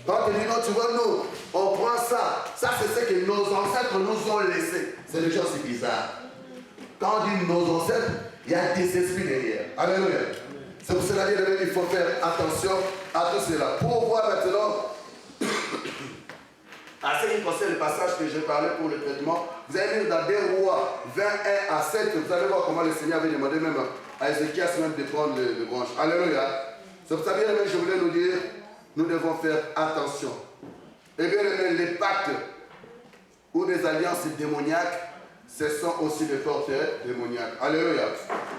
Quand tu dis non, tu vois, nous, on prend ça. Ça, c'est ce que nos ancêtres nous ont laissé. C'est déjà aussi bizarre. Quand on dit nos ancêtres, il y a des esprits derrière. Alléluia. C'est pour cela qu'il faut faire attention à tout cela. Pour voir maintenant, à ce qui concerne le passage que j'ai parlé pour le traitement, vous allez lire dans 2 Rois 21 à 7, vous allez voir comment le Seigneur avait demandé même à Ézéchias même de prendre les branches. Alléluia. C'est pour ça que je voulais nous dire, nous devons faire attention. Et bien les pactes ou des alliances démoniaques, ce sont aussi des porteurs démoniaques. Alléluia.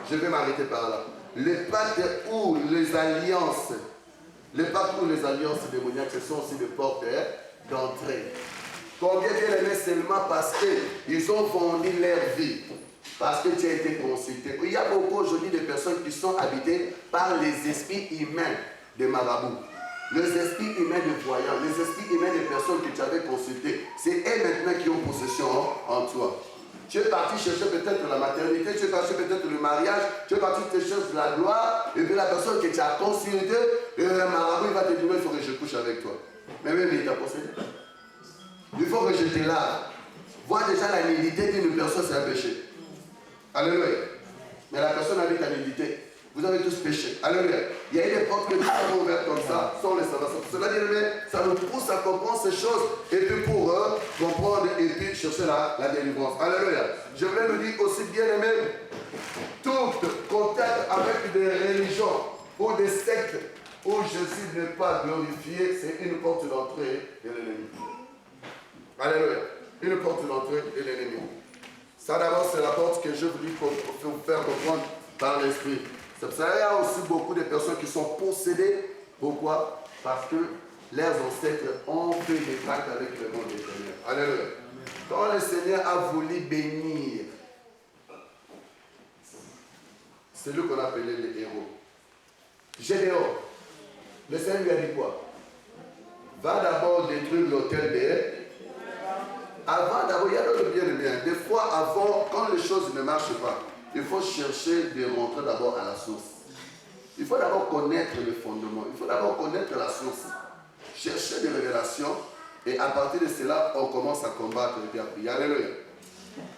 Je vais m'arrêter par là. Les pactes ou les alliances démoniaques, ce sont aussi des porteurs d'entrée. Combien bien aimé seulement parce qu'ils ont vendu leur vie, parce que tu as été consulté. Il y a beaucoup aujourd'hui de personnes qui sont habitées par les esprits humains de marabouts, les esprits humains de voyants, les esprits humains des personnes que tu avais consultées. C'est eux maintenant qui ont possession en toi. Tu es parti chercher peut-être la maternité, tu es parti peut-être le mariage, tu es parti chercher la gloire, et puis la personne que tu as consultée, le marabout il va te dire, il faut que je couche avec toi. Mais même il t'a possédé. Il faut que je te lave. Voir déjà la nudité d'une personne, c'est un péché. Alléluia. Mais la personne avec la nudité, vous avez tous péché. Alléluia. Il y a des portes que nous avons ouvertes comme ça, sans les savoir. Cela dit, ça nous pousse à comprendre ces choses, et puis pour comprendre et puis chercher la délivrance. Alléluia. Je voulais nous dire aussi, bien aimé, tout contact avec des religions ou des sectes où Jésus n'est pas glorifié, c'est une porte d'entrée de l'ennemi. Alléluia. Une porte d'entrée de l'ennemi. Ça d'abord, c'est la porte que je voulais vous faire comprendre par l'esprit. C'est pour ça qu'il y a aussi beaucoup de personnes qui sont possédées. Pourquoi? Parce que leurs ancêtres ont fait des pactes avec le monde éternel. Alléluia. Quand le Seigneur a voulu bénir, c'est lui qu'on appelait les héros. Gédéon, le Seigneur lui a dit quoi? Va d'abord détruire l'autel de... Avant d'abord, il y a le bien et le bien. Des fois, avant, quand les choses ne marchent pas, il faut chercher de rentrer d'abord à la source. Il faut d'abord connaître le fondement. Il faut d'abord connaître la source. Chercher des révélations. Et à partir de cela, on commence à combattre et puis à prier. Alléluia.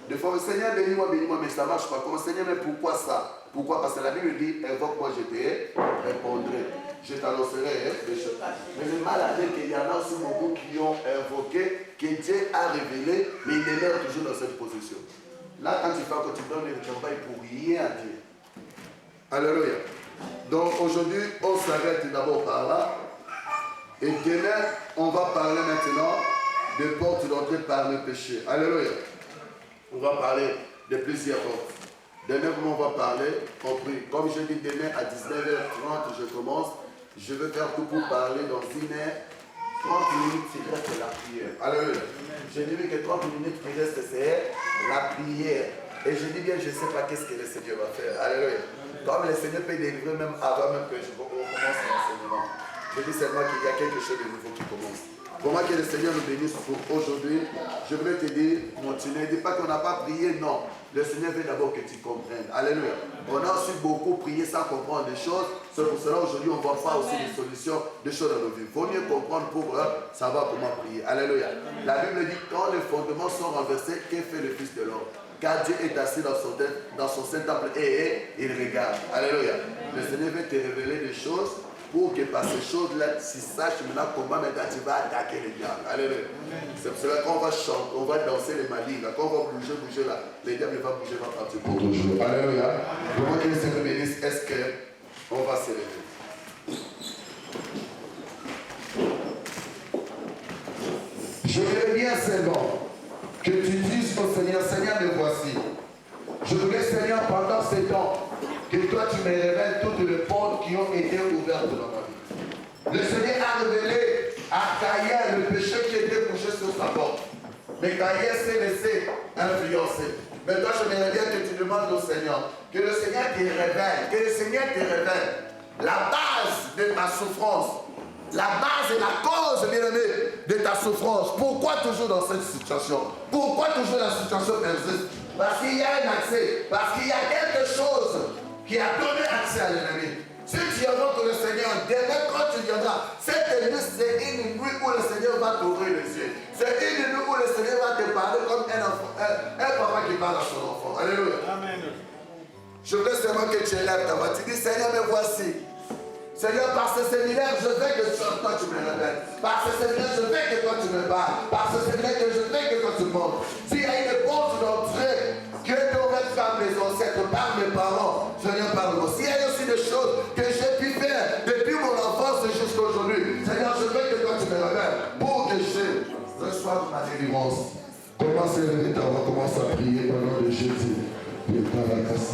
Des fois, Seigneur, bénis-moi, mais ça ne marche pas. Comme Seigneur, mais pourquoi ça? Pourquoi? Parce que la Bible dit, invoque-moi, je te répondrai. Je t'annoncerai des choses. Mais le mal avec qu'il y en a aussi beaucoup qui ont invoqué, que Dieu a révélé, mais ils demeurent toujours dans cette position. Là, quand tu donnes le travail pour rien à Dieu. Alléluia. Donc aujourd'hui, on s'arrête d'abord par là. Et demain, on va parler maintenant des portes d'entrée par le péché. Alléluia. On va parler de plusieurs portes. Demain, comment on va parler? On prie. Comme je dis demain à 19h30, je commence. Je vais faire tout pour parler dans 1 heure. 30 minutes, il reste la prière. Alléluia. Je dis que 30 minutes qui reste, c'est la prière. Et je dis bien, je ne sais pas qu'est-ce que le Seigneur va faire. Alléluia. Comme le Seigneur peut délivrer même avant même que je commence l'enseignement. Je dis seulement qu'il y a quelque chose de nouveau qui commence. Pour moi, que le Seigneur nous bénisse pour aujourd'hui. Je voulais te dire, continuez. Ne dis pas qu'on n'a pas prié, non. Le Seigneur veut d'abord que tu comprennes. Alléluia. On a aussi beaucoup prié sans comprendre des choses. C'est pour cela aujourd'hui, on ne voit pas aussi des solutions, des choses dans nos vies. Il vaut mieux comprendre pour savoir comment prier. Alléluia. La Bible dit, quand les fondements sont renversés, que fait le Fils de l'homme? Car Dieu est assis dans son saint temple et il regarde. Alléluia. Le Seigneur veut te révéler des choses pour que par ces choses-là, tu saches maintenant comment maintenant tu vas attaquer les diables. Alléluia. C'est pour cela qu'on va chanter, on va danser les malignes. Quand on va bouger là, les diables vont bouger, vont partir pour toujours. Alléluia. Pour moi que le Seigneur bénisse, est-ce qu'on va se lever? Je voudrais bien seulement que tu dises au Seigneur, Seigneur, me voici. Je voudrais, Seigneur, pendant ces temps, que toi tu me révèles toutes les portes qui ont été ouvertes dans ma vie. Le Seigneur a révélé à Caïn le péché qui était couché sur sa porte. Mais Caïn s'est laissé influencer. Maintenant, je voudrais bien que tu demandes au Seigneur, que le Seigneur te révèle, la base de ta souffrance. La base et la cause, bien-aimé, de ta souffrance. Pourquoi toujours dans cette situation? Pourquoi toujours la situation persiste? Parce qu'il y a un accès. Parce qu'il y a quelque chose qui a donné accès à l'ennemi. Si tu invoques le Seigneur, demain quand tu viendras, cette nuit, c'est une nuit où le Seigneur va t'ouvrir les yeux. C'est une nuit où le Seigneur va te parler comme un enfant, un papa qui parle à son enfant. Alléluia. Amen. Je veux seulement que tu élèves ta voix. Tu dis, Seigneur, me voici. Seigneur, par ce séminaire, je veux que toi tu me révèles. Par ce séminaire, je veux que toi tu me parles. Par ce séminaire, je veux que toi tu me montres. S'il y a une porte d'entrée qui est ouverte par mes ancêtres, par mes parents, Seigneur, parle-moi. S'il y a aussi des choses que j'ai pu faire depuis mon enfance jusqu'à aujourd'hui, Seigneur, je veux que toi tu me révèles pour que je reçoive ma délivrance. Commence à lever ta voix, commence à prier au nom de Jésus. Il est à la casse.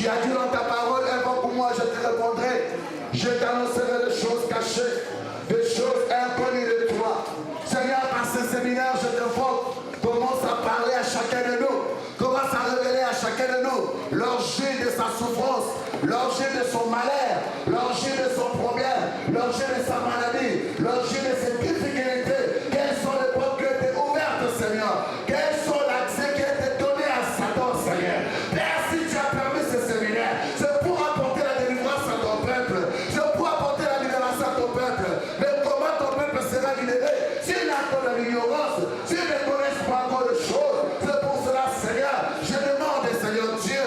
Tu as dit dans ta parole, invoque moi, je te répondrai. Je t'annoncerai des choses cachées, des choses inconnues de toi. Seigneur, par ce séminaire, je t'invoque. Commence à parler à chacun de nous. Commence à révéler à chacun de nous l'origine de sa souffrance, l'origine de son malheur, l'origine de son problème, l'origine de sa maladie, l'origine de ses difficultés. Quelles sont les portes qui ont été ouvertes, Seigneur? Quels sont l'accès qui a été donné à Satan, Seigneur? Père, si tu as permis ce séminaire, c'est pour apporter la délivrance à ton peuple. C'est pour apporter la libération à ton peuple. Mais comment ton peuple sera libéré s'il a encore de l'ignorance, s'il ne connaît pas encore de choses? C'est pour cela, Seigneur, je demande, Seigneur Dieu,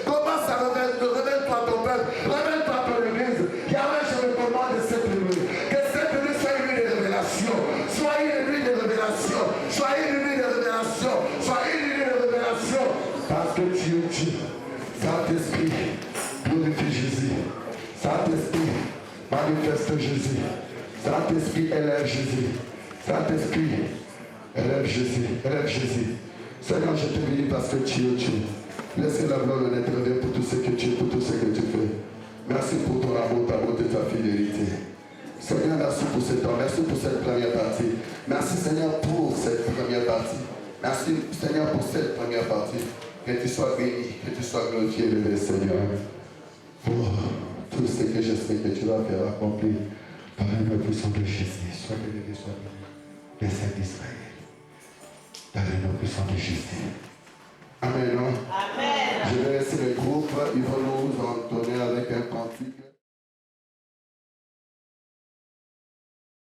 commence à révèle-toi à ton peuple, révèle-toi à ton église. Yahweh, je me demande de cette nuit, que cette nuit soit une nuit de révélation, soit une nuit de révélation, soit une nuit de révélation, soit une nuit de révélation, parce que tu es Dieu. Saint-Esprit, glorifie Jésus. Saint-Esprit, manifeste Jésus. Saint-Esprit, élève Jésus. Saint-Esprit, élève Jésus, élève Jésus. Seigneur, je te bénis parce que tu es Dieu. Laisse la gloire de l'Éternel pour tout ce que tu es, pour tout ce que tu fais. Merci pour ton amour, ta bonté, ta fidélité. Seigneur, merci pour ce temps, merci pour cette première partie. Merci Seigneur pour cette première partie. Merci Seigneur pour cette première partie. Que tu sois béni, que tu sois glorifié, élevé Seigneur. Pour tout ce que je sais que tu vas faire accomplir par le nom puissant de Jésus. Sois béni, les saints d'Israël. Par le nom puissant de Jésus. Amen. Amen. Je vais laisser le groupe, ils vont nous en donner avec un cantique.